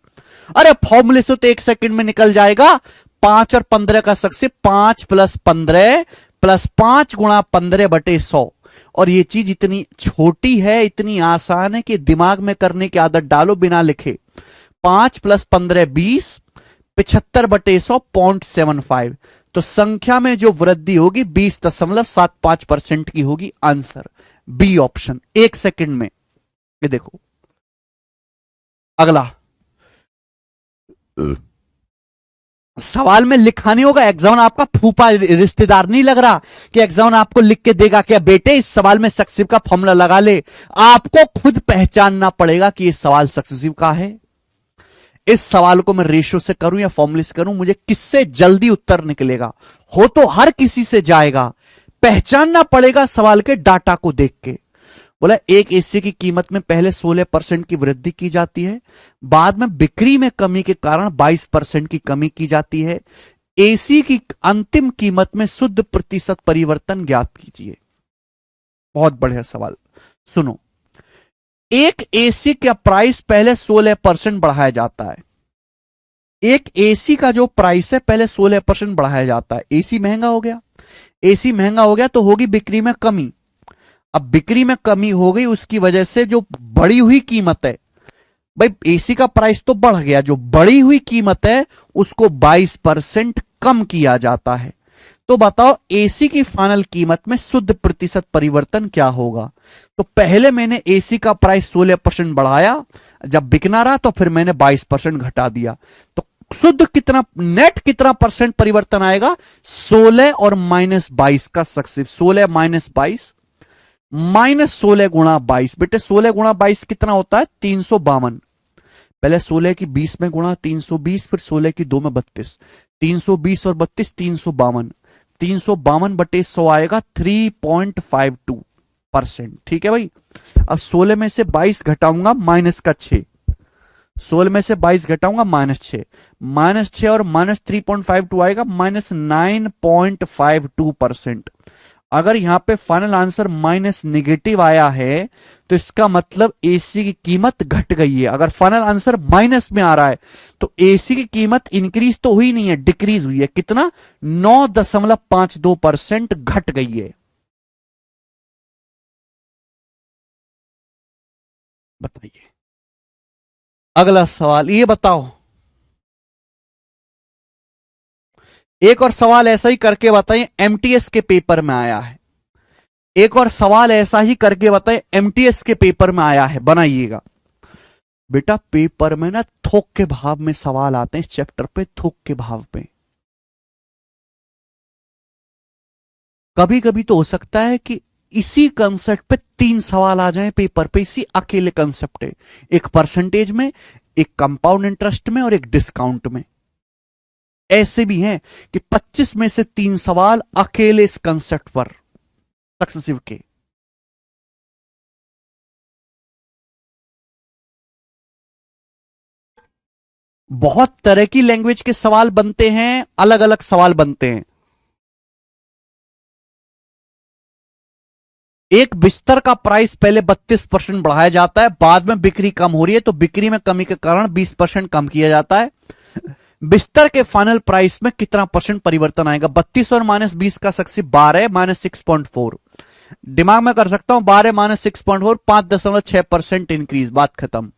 अरे फॉर्मूले से तो 1 सेकंड में निकल जाएगा। 5 और 15 का सक्सेस 5 + 15 + 5 गुणा 15 बटे 100। और ये चीज इतनी छोटी है, इतनी आसान है कि दिमाग में करने की आदत डालो बिना लिखे। 5 + 15 20, 75 बटे 100 0.75। तो संख्या में जो वृद्धि होगी 20.75% की होगी। Answer B option. 1 सेकंड में। ये देखो अगला सवाल में लिखा नहीं होगा। एग्जाम आपका फूफा रिश्तेदार नहीं लग रहा कि एग्जाम आपको लिख के देगा क्या बेटे इस सवाल में सक्सेसिव का फॉर्मूला लगा ले। आपको खुद पहचानना पड़ेगा कि यह सवाल सक्सेसिव का है। इस सवाल को मैं रेशियो से करूं या फॉर्मूले से करूं, मुझे किससे जल्दी उत्तर निकलेगा। हो तो हर किसी से जाएगा, पहचानना पड़ेगा सवाल के डाटा को देख के। बोला एक एसी की कीमत में पहले 16% की वृद्धि की जाती है, बाद में बिक्री में कमी के कारण 22% की कमी की जाती है। एसी की अंतिम कीमत में शुद्ध प्रतिशत परिवर्तन ज्ञात कीजिए। बहुत बढ़िया सवाल। सुनो, एक एसी का प्राइस पहले 16% बढ़ाया जाता है। एक एसी का जो प्राइस है पहले 16% बढ़ाया जाता है। एसी महंगा हो गया, एसी महंगा हो गया तो होगी बिक्री में कमी। अब बिक्री में कमी हो गई, उसकी वजह से जो बढ़ी हुई कीमत है, भाई एसी का प्राइस तो बढ़ गया, जो बढ़ी हुई कीमत है उसको 22% कम किया जाता है। तो तो बताओ एसी की फाइनल कीमत में शुद्ध प्रतिशत परिवर्तन क्या होगा। तो पहले मैंने एसी का प्राइस 16% बढ़ाया, जब बिकना रहा तो फिर मैंने 22% घटा दिया। तो शुद्ध कितना, नेट कितना परसेंट परिवर्तन आएगा, 16 और -22 का सक्सेस, 16 -22 -16 गुणा 22। बेटे 16 गुणा 22 कितना होता है, 352। पहले 16 की 20 में गुणा 320, फिर 16 की 2 में 32, 320 और 32 352, 352 बटे 100 आएगा 3.52%। ठीक है भाई। अब 16 में से 22 घटाऊंगा माइनस का 6, 16 में से 22 घटाऊंगा -6, -6 और -3.52 आएगा -9.52%। अगर यहां पे फाइनल आंसर माइनस नेगेटिव आया है तो इसका मतलब एसी की कीमत घट गई है। अगर फाइनल आंसर माइनस में आ रहा है तो एसी की कीमत इंक्रीज तो हुई नहीं है, डिक्रीज हुई है। कितना, 9.52% घट गई है। बताइए अगला सवाल, ये बताओ, एक और सवाल ऐसा ही करके बताइए, एमटीएस के पेपर में आया है। एक और सवाल ऐसा ही करके बताइए, एमटीएस के पेपर में आया है, बनाइएगा। बेटा पेपर में ना थोक के भाव में सवाल आते हैं, इस चैप्टर पे थोक के भाव पे। कभी कभी तो हो सकता है कि इसी कंसेप्ट पे 3 सवाल आ जाएं पेपर पे, इसी अकेले कंसेप्ट है, एक परसेंटेज में, एक कंपाउंड इंटरेस्ट में और एक डिस्काउंट में। ऐसे भी हैं कि 25 में से 3 सवाल अकेले इस कंसेप्ट पर सक्सेसिव के। बहुत तरह की लैंग्वेज के सवाल बनते हैं, अलग अलग सवाल बनते हैं। एक बिस्तर का प्राइस पहले 32% बढ़ाया जाता है, बाद में बिक्री कम हो रही है तो बिक्री में कमी के कारण 20% कम किया जाता है। बिस्तर के फाइनल प्राइस में कितना परसेंट परिवर्तन आएगा, 32 और -20 का सक्सेस 12 -6.4। दिमाग में कर सकता हूं, 12 -6.4, 5.6% इंक्रीज, बात खत्म।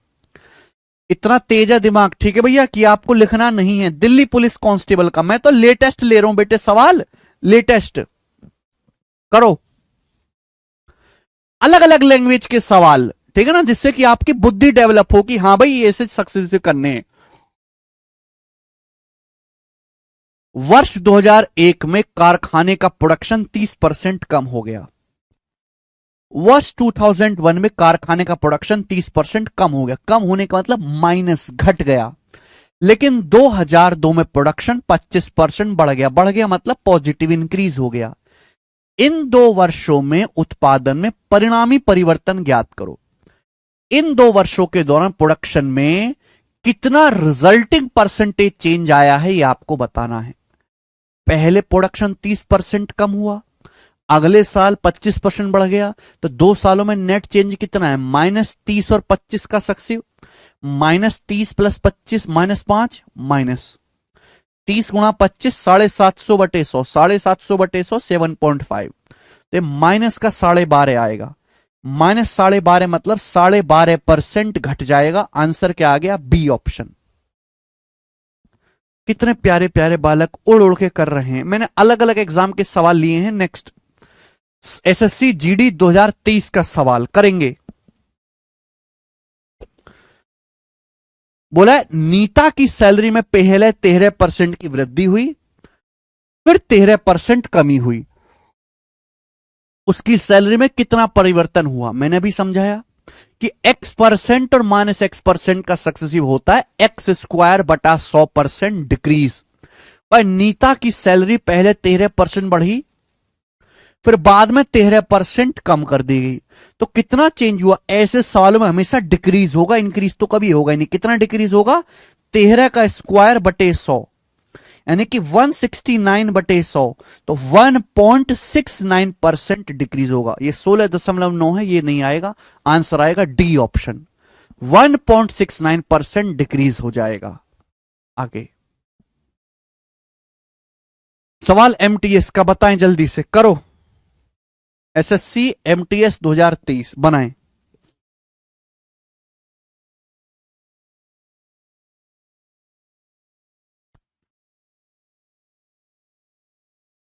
इतना तेज है दिमाग, ठीक है भैया, कि आपको लिखना नहीं है। दिल्ली पुलिस कांस्टेबल का, मैं तो लेटेस्ट ले रहा हूं बेटे सवाल, लेटेस्ट करो। अलग अलग लैंग्वेज के सवाल, ठीक है ना, जिससे कि आपकी बुद्धि डेवलप हो कि हाँ भाई ऐसे सक्सेस करने हैं। वर्ष 2001 में कारखाने का प्रोडक्शन 30% कम हो गया। वर्ष 2001 में कारखाने का प्रोडक्शन 30% कम हो गया, कम होने का मतलब माइनस, घट गया। लेकिन 2002 में प्रोडक्शन 25% बढ़ गया, बढ़ गया मतलब पॉजिटिव इंक्रीज हो गया। इन 2 वर्षों में उत्पादन में परिणामी परिवर्तन ज्ञात करो। इन 2 वर्षों के दौरान प्रोडक्शन में कितना रिजल्टिंग परसेंटेज चेंज आया है, यह आपको बताना है। पहले प्रोडक्शन 30% कम हुआ, अगले साल 25% बढ़ गया, तो 2 सालों में नेट चेंज कितना है, -30 और 25 का सक्सेसिव, -30 + 25 -5, -30 गुणा 25 750/100, 750/100 7.5, तो माइनस का 12.5 आएगा। -12.5 मतलब 12.5% घट जाएगा। आंसर क्या आ गया, बी ऑप्शन। कितने प्यारे प्यारे बालक उड़ उड़ के कर रहे हैं। मैंने अलग अलग एग्जाम के सवाल लिए हैं। नेक्स्ट, एसएससी जीडी 2023 का सवाल करेंगे। बोला है, नीता की सैलरी में पहले 13% की वृद्धि हुई, फिर 13% कमी हुई। उसकी सैलरी में कितना परिवर्तन हुआ, मैंने भी समझाया कि X% और -X% का सक्सेसिव होता है X² बटा 100% डिक्रीज। पर नीता की सैलरी पहले 13% बढ़ी, फिर बाद में 13% कम कर दी गई, तो कितना चेंज हुआ। ऐसे सालों में हमेशा डिक्रीज होगा, इंक्रीज तो कभी होगा ही नहीं। कितना डिक्रीज होगा, 13 का स्क्वायर बटे 100, यानी कि 169/100, तो 1.69% डिक्रीज होगा। ये 16.9 है, ये नहीं आएगा, आंसर आएगा डी ऑप्शन, 1.69% डिक्रीज हो जाएगा। आगे सवाल एमटीएस का बताएं, जल्दी से करो। एसएससी एमटीएस 2023 बनाएं।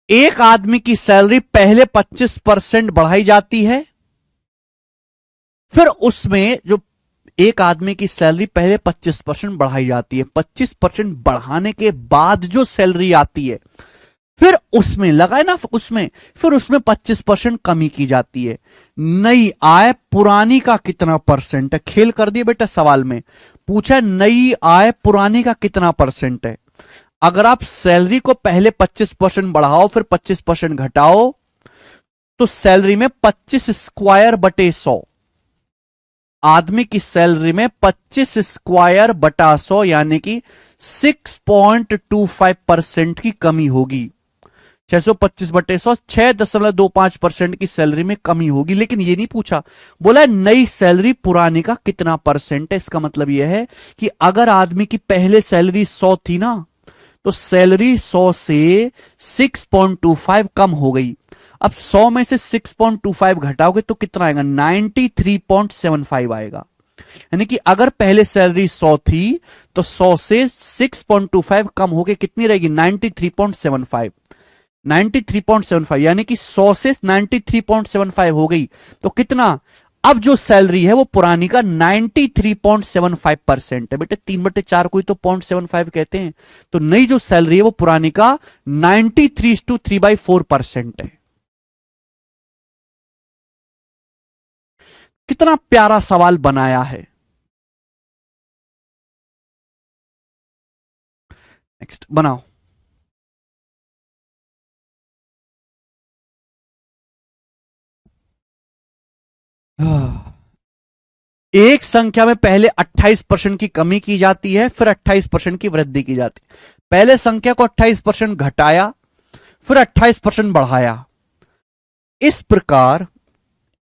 एक आदमी की सैलरी पहले 25% बढ़ाई जाती है, फिर उसमें जो एक आदमी की सैलरी पहले 25% बढ़ाई जाती है, 25% बढ़ाने के बाद जो सैलरी आती है फिर उसमें लगाए ना, उसमें फिर उसमें 25% कमी की जाती है। नई आय पुरानी का कितना परसेंट है, खेल कर दिए बेटा सवाल में। पूछा नई आय पुरानी का कितना परसेंट है। अगर आप सैलरी को पहले 25% बढ़ाओ फिर 25% घटाओ, तो सैलरी में 25 स्क्वायर बटे 100, आदमी की सैलरी में 25 स्क्वायर बटा 100 यानी कि 6.25% की कमी होगी। 625/100 6.25% की सैलरी में कमी होगी। लेकिन ये नहीं पूछा, बोला नई सैलरी पुरानी का कितना परसेंट है। इसका मतलब यह है कि अगर आदमी की पहले सैलरी 100 थी ना, तो सैलरी 100 से 6.25 कम हो गई। अब 100 में से 6.25 घटाओगे तो कितना आएगा, 93.75 आएगा। यानी कि अगर पहले सैलरी 100 थी तो 100 से 6.25 कम होके कितनी रहेगी, 93.75। 93.75 यानी कि 100 से 93.75 हो गई तो कितना, अब जो सैलरी है वो पुरानी का 93.75% है। बेटे 3/4 को ही तो 0.75 कहते हैं। तो नई जो सैलरी है वो पुरानी का 93 to 3/4% है। कितना प्यारा सवाल बनाया है। नेक्स्ट बनाओ। एक संख्या में पहले 28% की कमी की जाती है, फिर 28% की वृद्धि की जाती है। पहले संख्या को 28% घटाया, फिर 28% बढ़ाया। इस प्रकार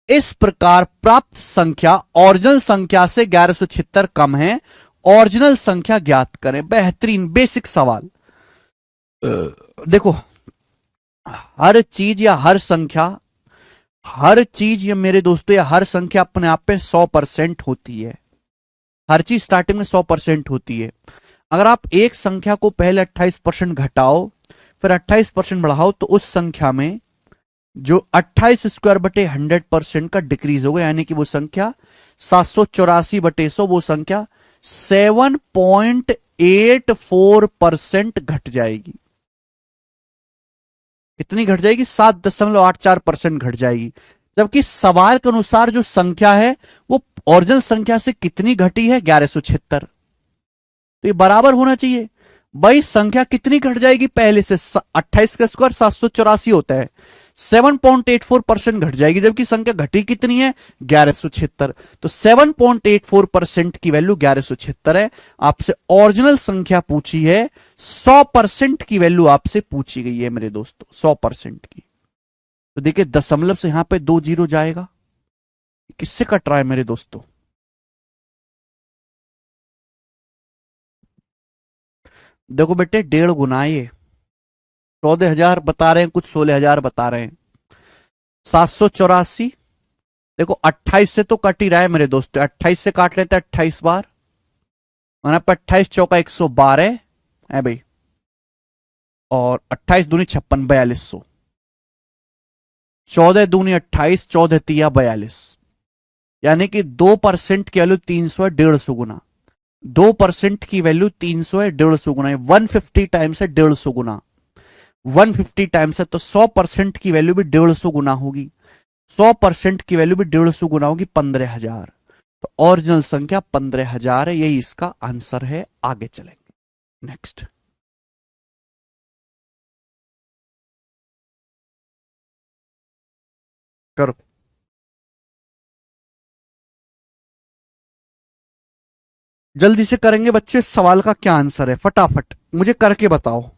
इस प्रकार प्राप्त संख्या ओरिजिनल संख्या से 1176 कम है। ओरिजिनल संख्या ज्ञात करें। बेहतरीन बेसिक सवाल। देखो, हर चीज या हर संख्या, हर चीज या मेरे दोस्तों या हर संख्या अपने आप पे 100% होती है। हर चीज स्टार्टिंग में 100% होती है। अगर आप एक संख्या को पहले 28% घटाओ फिर 28% बढ़ाओ तो उस संख्या में जो 28 स्क्वायर बटे 100% का डिक्रीज होगा, यानी कि वो संख्या 784/100, वो संख्या 7.84% घट जाएगी। कितनी घट जाएगी, 7.84% घट जाएगी। जबकि सवाल के अनुसार जो संख्या है वो ओरिजिनल संख्या से कितनी घटी है, 1176। तो ये बराबर होना चाहिए। भाई संख्या कितनी घट जाएगी पहले से, 28 का स्क्वायर 784 होता है, 7.84% घट जाएगी। जबकि संख्या घटी कितनी है, 1176। तो 7.84% की वैल्यू 1176 है। आपसे ओरिजिनल संख्या पूछी है, 100% की वैल्यू आपसे पूछी गई है मेरे दोस्तों, 100% की। तो देखिए दशमलव से यहां पे 2 जीरो जाएगा, किससे कट रहा है मेरे दोस्तों। देखो बेटे 1.5 गुना ये 14,000 बता रहे हैं, कुछ 16,000 बता रहे हैं। 784, देखो 28 से तो कट ही रहा है मेरे दोस्तों, 28 से काट लेते हैं 28 बार, वरना पर 28 चौका 112 है भाई, और 28 दूनी 56, 4200। 14 दूनी 28, 14 तिया 42, यानी कि 2% की वैल्यू 300 है, 150 गुना। 2% की वैल्यू 300 है, 150 गुना है, 150 टाइम्स है 150 गुना। 150 टाइम्स है तो 100% की वैल्यू भी 150 गुना होगी। 100% की वैल्यू भी 150 गुना होगी, 15,000। तो ओरिजिनल संख्या 15,000 है, यही इसका आंसर है। आगे चलेंगे, नेक्स्ट करो। जल्दी से करेंगे बच्चों, इस सवाल का क्या आंसर है, फटाफट मुझे करके बताओ।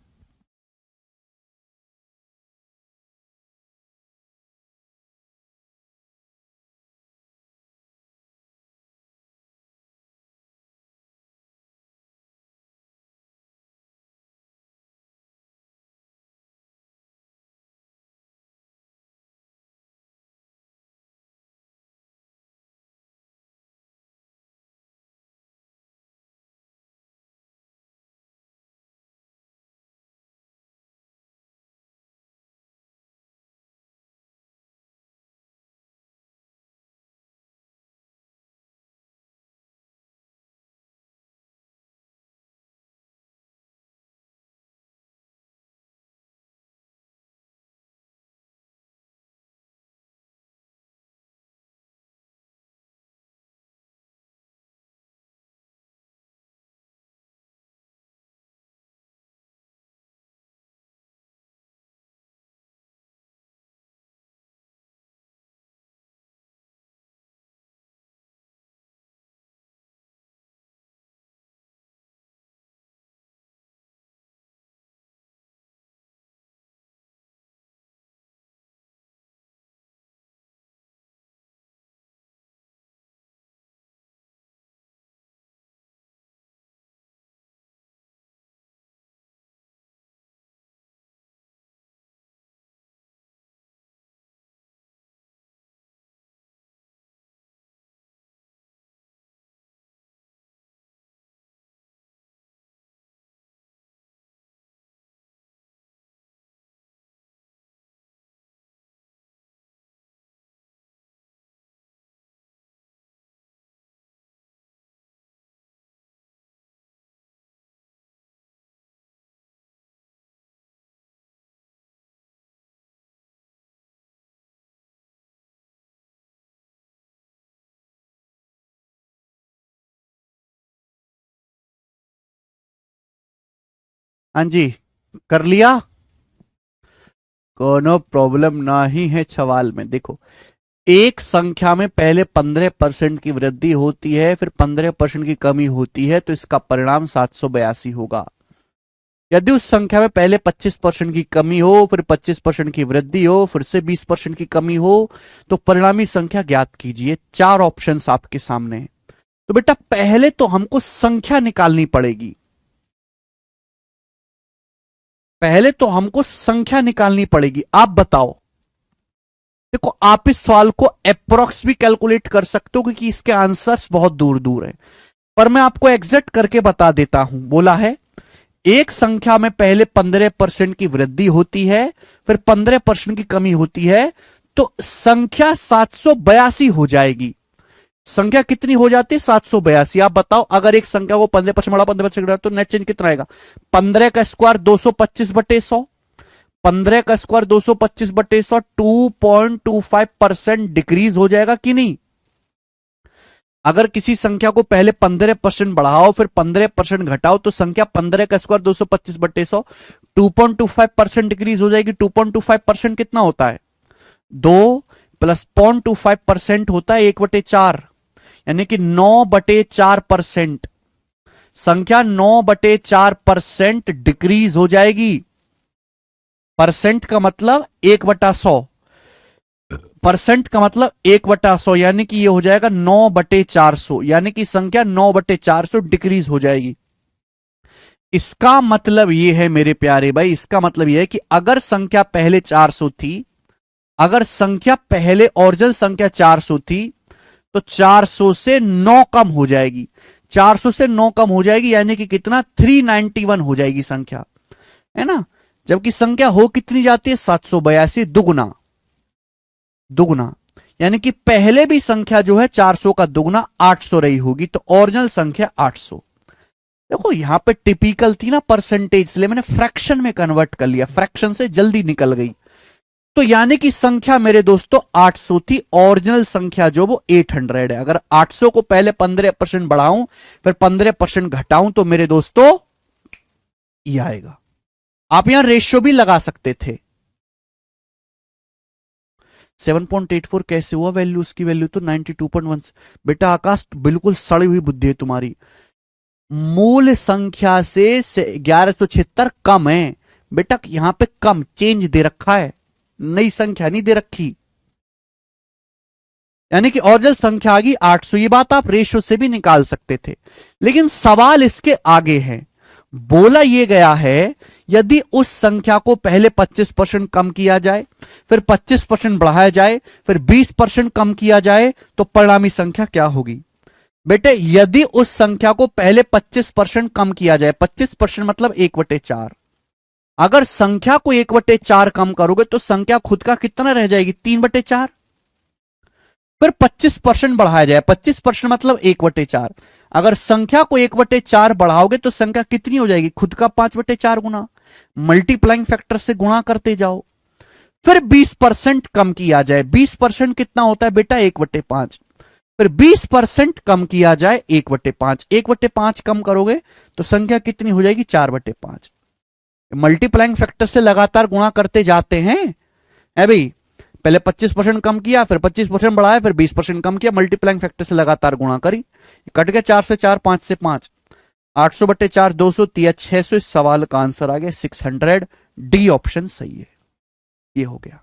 हाँ जी, कर लिया, कोनो प्रॉब्लम ना ही है सवाल में। देखो, एक संख्या में पहले 15% की वृद्धि होती है, फिर 15% की कमी होती है, तो इसका परिणाम 782 होगा। यदि उस संख्या में पहले 25% की कमी हो, फिर 25% की वृद्धि हो, फिर से 20% की कमी हो, तो परिणामी संख्या ज्ञात कीजिए। चार ऑप्शंस आपके सामने हैं। तो बेटा पहले तो हमको संख्या निकालनी पड़ेगी, पहले तो हमको संख्या निकालनी पड़ेगी। आप बताओ। देखो, आप इस सवाल को अप्रोक्स भी कैलकुलेट कर सकते हो, क्योंकि इसके आंसर्स बहुत दूर दूर हैं, पर मैं आपको एग्जैक्ट करके बता देता हूं। बोला है, एक संख्या में पहले 15% की वृद्धि होती है, फिर 15% की कमी होती है, तो संख्या 782 हो जाएगी। संख्या कितनी हो जाती है? 782। आप बताओ, अगर एक संख्या को 15% बढ़ा, 15% घटा, तो नेट चेंज कितना आएगा? 15 का स्क्वायर 225/100। 15 का स्क्वायर 225/100, 2.25% डिक्रीज हो जाएगा कि नहीं? अगर किसी संख्या को पहले 15% बढ़ाओ, फिर 15% घटाओ, तो संख्या 15 का स्क्वायर 225/100, 2.25% डिक्रीज हो जाएगी। 2.25% कितना होता है? 2 प्लस 0.25% होता है 1/4, यानी कि 9/4%। संख्या 9/4% डिक्रीज हो जाएगी। परसेंट का मतलब 1/100, परसेंट का मतलब 1/100, यानी कि ये हो जाएगा 9/400, यानी कि संख्या 9/400 डिक्रीज हो जाएगी। इसका मतलब ये है मेरे प्यारे भाई, इसका मतलब ये है कि अगर संख्या पहले 400 थी, अगर संख्या पहले ओरिजिनल संख्या 400 थी, तो 400 से 9 कम हो जाएगी। 400 से 9 कम हो जाएगी, यानी कि कितना? 391 हो जाएगी संख्या, है ना? जबकि संख्या हो कितनी जाती है? 782 दुगुना, दुगुना, यानी कि पहले भी संख्या जो है 400 का दुगुना 800 रही होगी, तो ओरिजिनल संख्या 800। देखो, यहां पे टिपिकल थी ना परसेंटेज, इसलिए मैंने फ्रैक्शन में कन्वर्ट कर लिया, फ्रैक्शन से जल्दी निकल गई। तो यानी कि संख्या मेरे दोस्तों 800 थी, ओरिजिनल संख्या जो वो 800 है। अगर 800 को पहले 15% बढ़ाऊं, फिर 15% घटाऊं, तो मेरे दोस्तों ये आएगा। आप यहां रेशियो भी लगा सकते थे। 7.84 कैसे हुआ वैल्यू? उसकी वैल्यू तो 92.1। बेटा आकाश, बिल्कुल सड़ी हुई बुद्धि है तुम्हारी। मूल संख्या से 1176 कम है बेटा, यहां पे कम चेंज दे रखा है, नई संख्या नहीं दे रखी, यानी कि ओरिजिनल संख्या आ गई 800। ये बात आप रेशो से भी निकाल सकते थे, लेकिन सवाल इसके आगे है। बोला यह गया है, यदि उस संख्या को पहले 25% कम किया जाए, फिर 25% बढ़ाया जाए, फिर 20% कम किया जाए, तो परिणामी संख्या क्या होगी? बेटे, यदि उस संख्या को पहले 25% कम किया जाए, 25% मतलब 1/4, अगर संख्या को 1/4 कम करोगे, तो संख्या खुद का कितना रह जाएगी? 3/4। फिर 25% बढ़ाया जाए, 25% मतलब 1/4, अगर संख्या को 1/4 बढ़ाओगे, तो संख्या कितनी हो जाएगी? खुद का 5/4 गुना, मल्टीप्लाइंग फैक्टर से गुणा करते जाओ। फिर 20% कम किया जाए, 20% कितना होता है बेटा? 1/5। फिर 20% कम किया जाए, 1/5, 1/5 कम करोगे, तो संख्या कितनी हो जाएगी? 4/5। मल्टीप्लाइंग फैक्टर से लगातार गुणा करते जाते हैं, है भाई। पहले 25% कम किया, फिर 25% बढ़ाया, फिर 20% कम किया, मल्टीप्लाइंग फैक्टर से लगातार गुणा करी, कट गया 4 से 4, 5 से 5, 800/4 200, 600। इस सवाल का आंसर आ गया 600। डी ऑप्शन सही है। ये हो गया।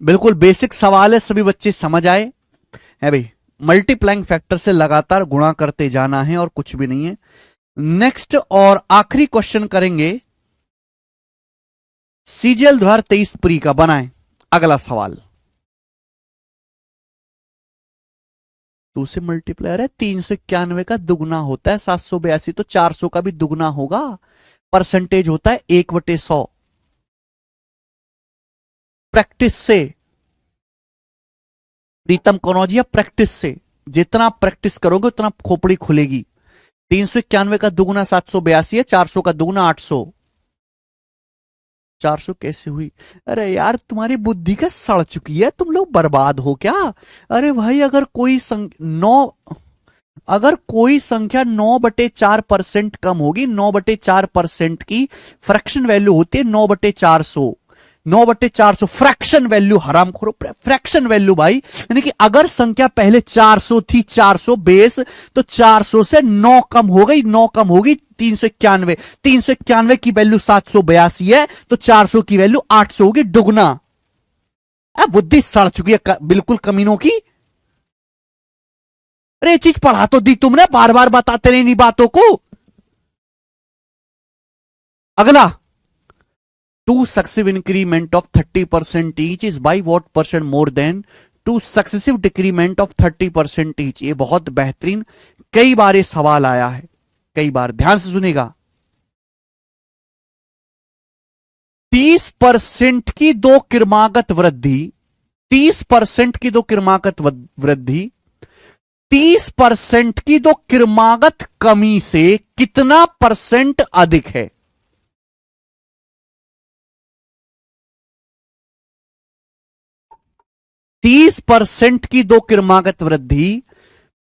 बिल्कुल बेसिक सवाल है, सभी बच्चे समझ आए, है भाई। मल्टीप्लाइंग फैक्टर से लगातार गुणा करते जाना है, और कुछ भी नहीं है। नेक्स्ट और आखिरी क्वेश्चन करेंगे, सीजीएल 2023 प्री का बनाए। अगला सवाल, 2 से मल्टीप्लायर है, 391 का दुगना होता है 782, तो 400 का भी दुगना होगा। परसेंटेज होता है 1/100। प्रैक्टिस से, प्रीतम कनौजिया, प्रैक्टिस से, जितना आप प्रैक्टिस करोगे उतना खोपड़ी खुलेगी। 391 का दुगुना 782 है, 400 का दुगुना 800। 400 कैसे हुई? अरे यार तुम्हारी बुद्धि का सड़ चुकी है, तुम लोग बर्बाद हो क्या? अरे भाई अगर कोई संख्या 9/4% कम होगी, 9/4% की फ्रैक्शन वैल्यू होती है 9/400। 9/400 फ्रैक्शन वैल्यू, हराम खोरो, फ्रैक्शन वैल्यू भाई। यानी कि अगर संख्या पहले 400 थी, 400 बेस, तो 400 से 9 कम हो गई, 9 कम होगी 391। 391 की वैल्यू 782 है, तो 400 की वैल्यू 800 होगी, दुगना। बुद्धि सड़ चुकी है बिल्कुल कमीनों की। अरे चीज पढ़ा तो दी तुमने, बार बार बताते नहीं बातों को। अगला, two successive increment of 30% each is by what percent more than two successive decrement of 30% each. ये बहुत बेहतरीन, कई बार ये सवाल आया है, कई बार, ध्यान से सुनेगा। 30% की दो क्रमागत वृद्धि, 30% की दो क्रमागत वृद्धि 30% की दो क्रमागत कमी से कितना परसेंट अधिक है? 30% की दो क्रमागत वृद्धि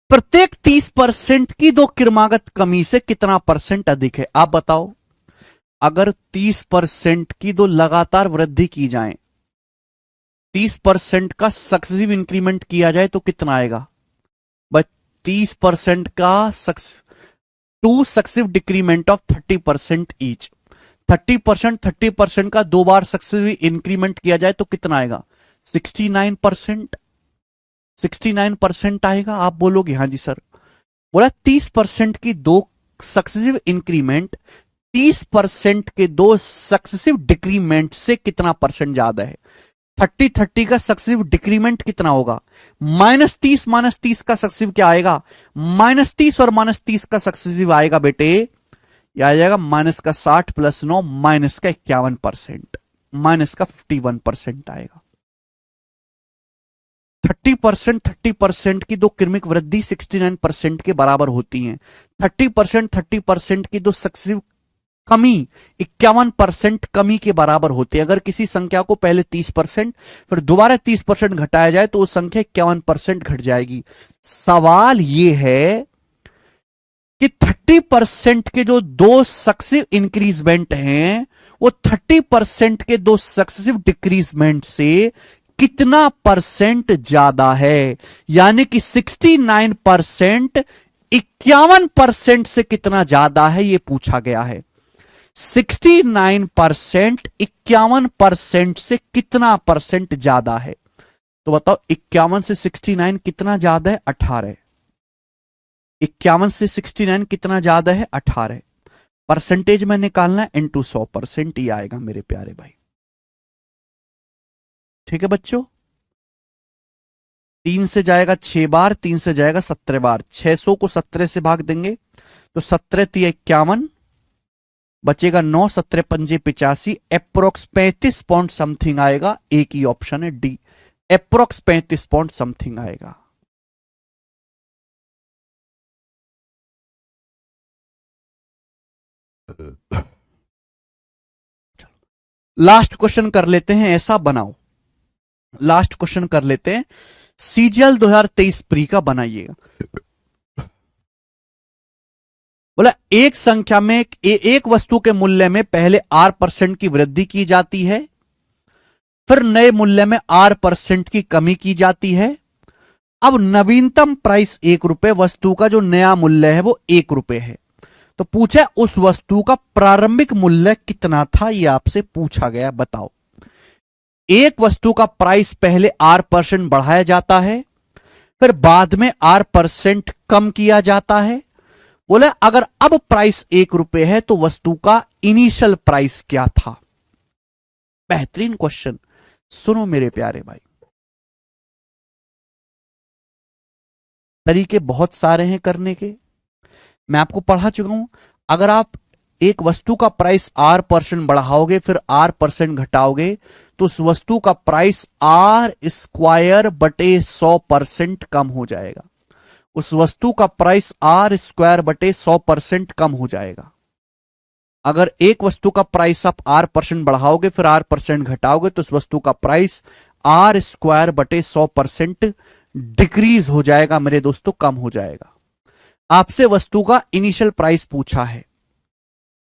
प्रत्येक 30% की दो क्रमागत कमी से कितना परसेंट अधिक है? आप बताओ। अगर 30% की दो लगातार वृद्धि की जाए, 30% का सक्सेसिव इंक्रीमेंट किया जाए तो कितना आएगा? बस 30% का two successive decrement of 30% each. 30% का दो बार सक्सेसिव इंक्रीमेंट किया जाए तो कितना आएगा? 69%। 69% आएगा। आप बोलोगे हाँ जी सर। बोला 30% की दो सक्सेसिव इंक्रीमेंट 30% के दो सक्सेसिव डिक्रीमेंट से कितना परसेंट ज्यादा है? 30 का सक्सेसिव डिक्रीमेंट कितना होगा? -30 का सक्सेसिव क्या आएगा? -30 और -30 का सक्सेसिव आएगा बेटे, यह आ जाएगा -60 + 9 -51%, -51% आएगा। 30% की दो क्रमिक वृद्धि 69% के बराबर होती है। 30% की दो सक्सेसिव कमी 51% कमी के बराबर होती है। अगर किसी संख्या को पहले 30% फिर दोबारा 30% घटाया जाए तो वो संख्या 51% घट जाएगी। सवाल यह है कि 30% के जो दो सक्सेसिव इंक्रीजमेंट हैं वो 30% के दो सक्सेसिव डिक्रीजमेंट से कितना परसेंट ज्यादा है? यानी कि 69% 51% से कितना ज्यादा है, यह पूछा गया है। 69% 51% से कितना परसेंट ज्यादा है? तो बताओ 51 से 69 कितना ज्यादा है? 18। 51 से 69 कितना ज्यादा है? 18। परसेंटेज में निकालना है, इंटू 100% ही आएगा मेरे प्यारे भाई। ठीक है बच्चों। 3 से जाएगा 6 बार, 3 से जाएगा 17 बार। 600 को 17 से भाग देंगे तो 17 × 51 बचेगा 9, 17 × 5 = 85। अप्रोक्स 35 पॉइंट समथिंग आएगा। एक ही ऑप्शन है डी, अप्रोक्स 35 पॉइंट समथिंग आएगा। लास्ट क्वेश्चन कर लेते हैं, ऐसा बनाओ। लास्ट क्वेश्चन कर लेते हैं, सीजीएल 2023 प्री का बनाइएगा। बोला एक संख्या में एक वस्तु के मूल्य में पहले R% की वृद्धि की जाती है, फिर नए मूल्य में R% की कमी की जाती है। अब नवीनतम प्राइस ₹1, वस्तु का जो नया मूल्य है वो ₹1 है। तो पूछा उस वस्तु का प्रारंभिक मूल्य कितना था, यह आपसे पूछा गया। बताओ। एक वस्तु का प्राइस पहले R% बढ़ाया जाता है, फिर बाद में R% कम किया जाता है। बोले अगर अब प्राइस ₹1 है तो वस्तु का इनिशियल प्राइस क्या था? बेहतरीन क्वेश्चन, सुनो मेरे प्यारे भाई। तरीके बहुत सारे हैं करने के, मैं आपको पढ़ा चुका हूं। अगर आप एक वस्तु का प्राइस R% बढ़ाओगे फिर R% घटाओगे तो उस वस्तु का प्राइस R² / 100% कम हो जाएगा। उस वस्तु का प्राइस R² / 100% कम हो जाएगा। अगर एक वस्तु का प्राइस आप R% बढ़ाओगे फिर R% घटाओगे तो उस वस्तु का प्राइस R²/100% डिक्रीज हो जाएगा मेरे दोस्तों, कम हो जाएगा। आपसे वस्तु का इनिशियल प्राइस पूछा है,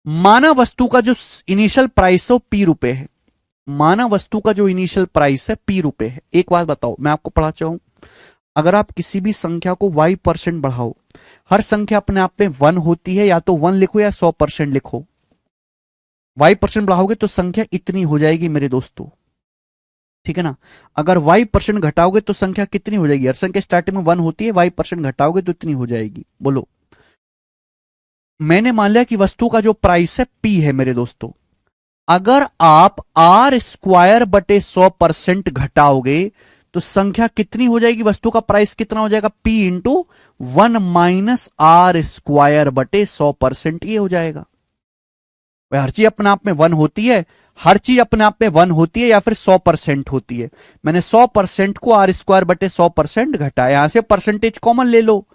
माना वस्तु का जो इनिशियल प्राइस है वो P रुपए है, माना वस्तु का जो इनिशियल प्राइस है P रुपए है। एक बात बताओ, मैं आपको पढ़ा चाहूं, अगर आप किसी भी संख्या को Y% बढ़ाओ, हर संख्या अपने आप में 1 होती है, या तो 1 लिखो या 100% लिखो। Y% बढ़ाओगे तो संख्या इतनी हो जाएगी मेरे दोस्तों, ठीक है ना। अगर Y% घटाओगे तो संख्या कितनी हो जाएगी, हर संख्या स्टार्टिंग में 1 होती है, Y% घटाओगे तो इतनी हो जाएगी। बोलो, मैंने मान लिया कि वस्तु का जो प्राइस है P है मेरे दोस्तों, अगर आप R²/100% घटाओगे तो संख्या कितनी हो जाएगी, वस्तु का प्राइस कितना हो जाएगा, P इंटू 1 माइनस R²/100%, ये हो जाएगा। हर चीज अपने आप में 1 होती है, हर चीज अपने आप में 1 होती है या फिर 100% होती है। मैंने 100% को R²/100% घटाया, यहां से परसेंटेज कॉमन ले लो,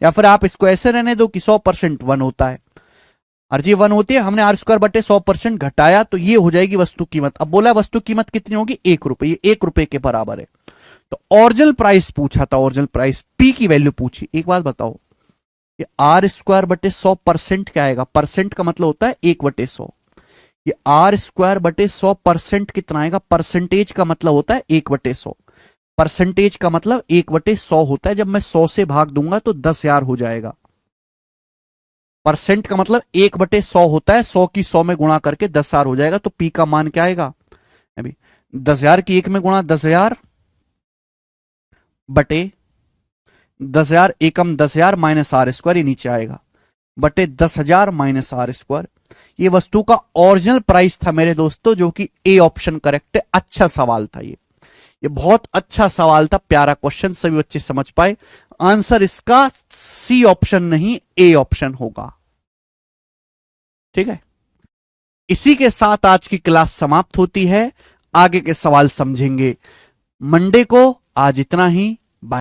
या फिर आप इसको ऐसे रहने दो कि 100% 1 होता है, हर चीज 1 होती है, हमने R²/100% घटाया तो ये हो जाएगी वस्तु कीमत। अब बोला वस्तु कीमत कितनी होगी, 1 रुपए, ये 1 रुपए के बराबर है। तो ओरिजिनल प्राइस पूछा था, ओरिजिनल प्राइस P की वैल्यू पूछी। एक बात बताओ, ये R²/100% क्या आएगा, परसेंट का मतलब होता है 1/100, ये R²/100% कितना आएगा, परसेंटेज का मतलब होता है 1/100, परसेंटेज का मतलब 1/100 होता है। जब मैं 100 से भाग दूंगा तो 10,000 हो जाएगा। परसेंट का मतलब 1/100 होता है, 100 की 100 में गुणा करके 10,000 हो जाएगा। तो P का मान क्या आएगा, अभी 10,000 की 1 में गुणा 10,000 बटे 10,000 एकम 10,000 माइनस R², ये नीचे आएगा, बटे 10,000 माइनस R²। ये वस्तु का ओरिजिनल प्राइस था मेरे दोस्तों, जो कि ए ऑप्शन करेक्ट है। अच्छा सवाल था ये बहुत अच्छा सवाल था, प्यारा क्वेश्चन, सभी बच्चे समझ पाए। आंसर इसका सी ऑप्शन नहीं, ए ऑप्शन होगा, ठीक है। इसी के साथ आज की क्लास समाप्त होती है, आगे के सवाल समझेंगे मंडे को। आज इतना ही।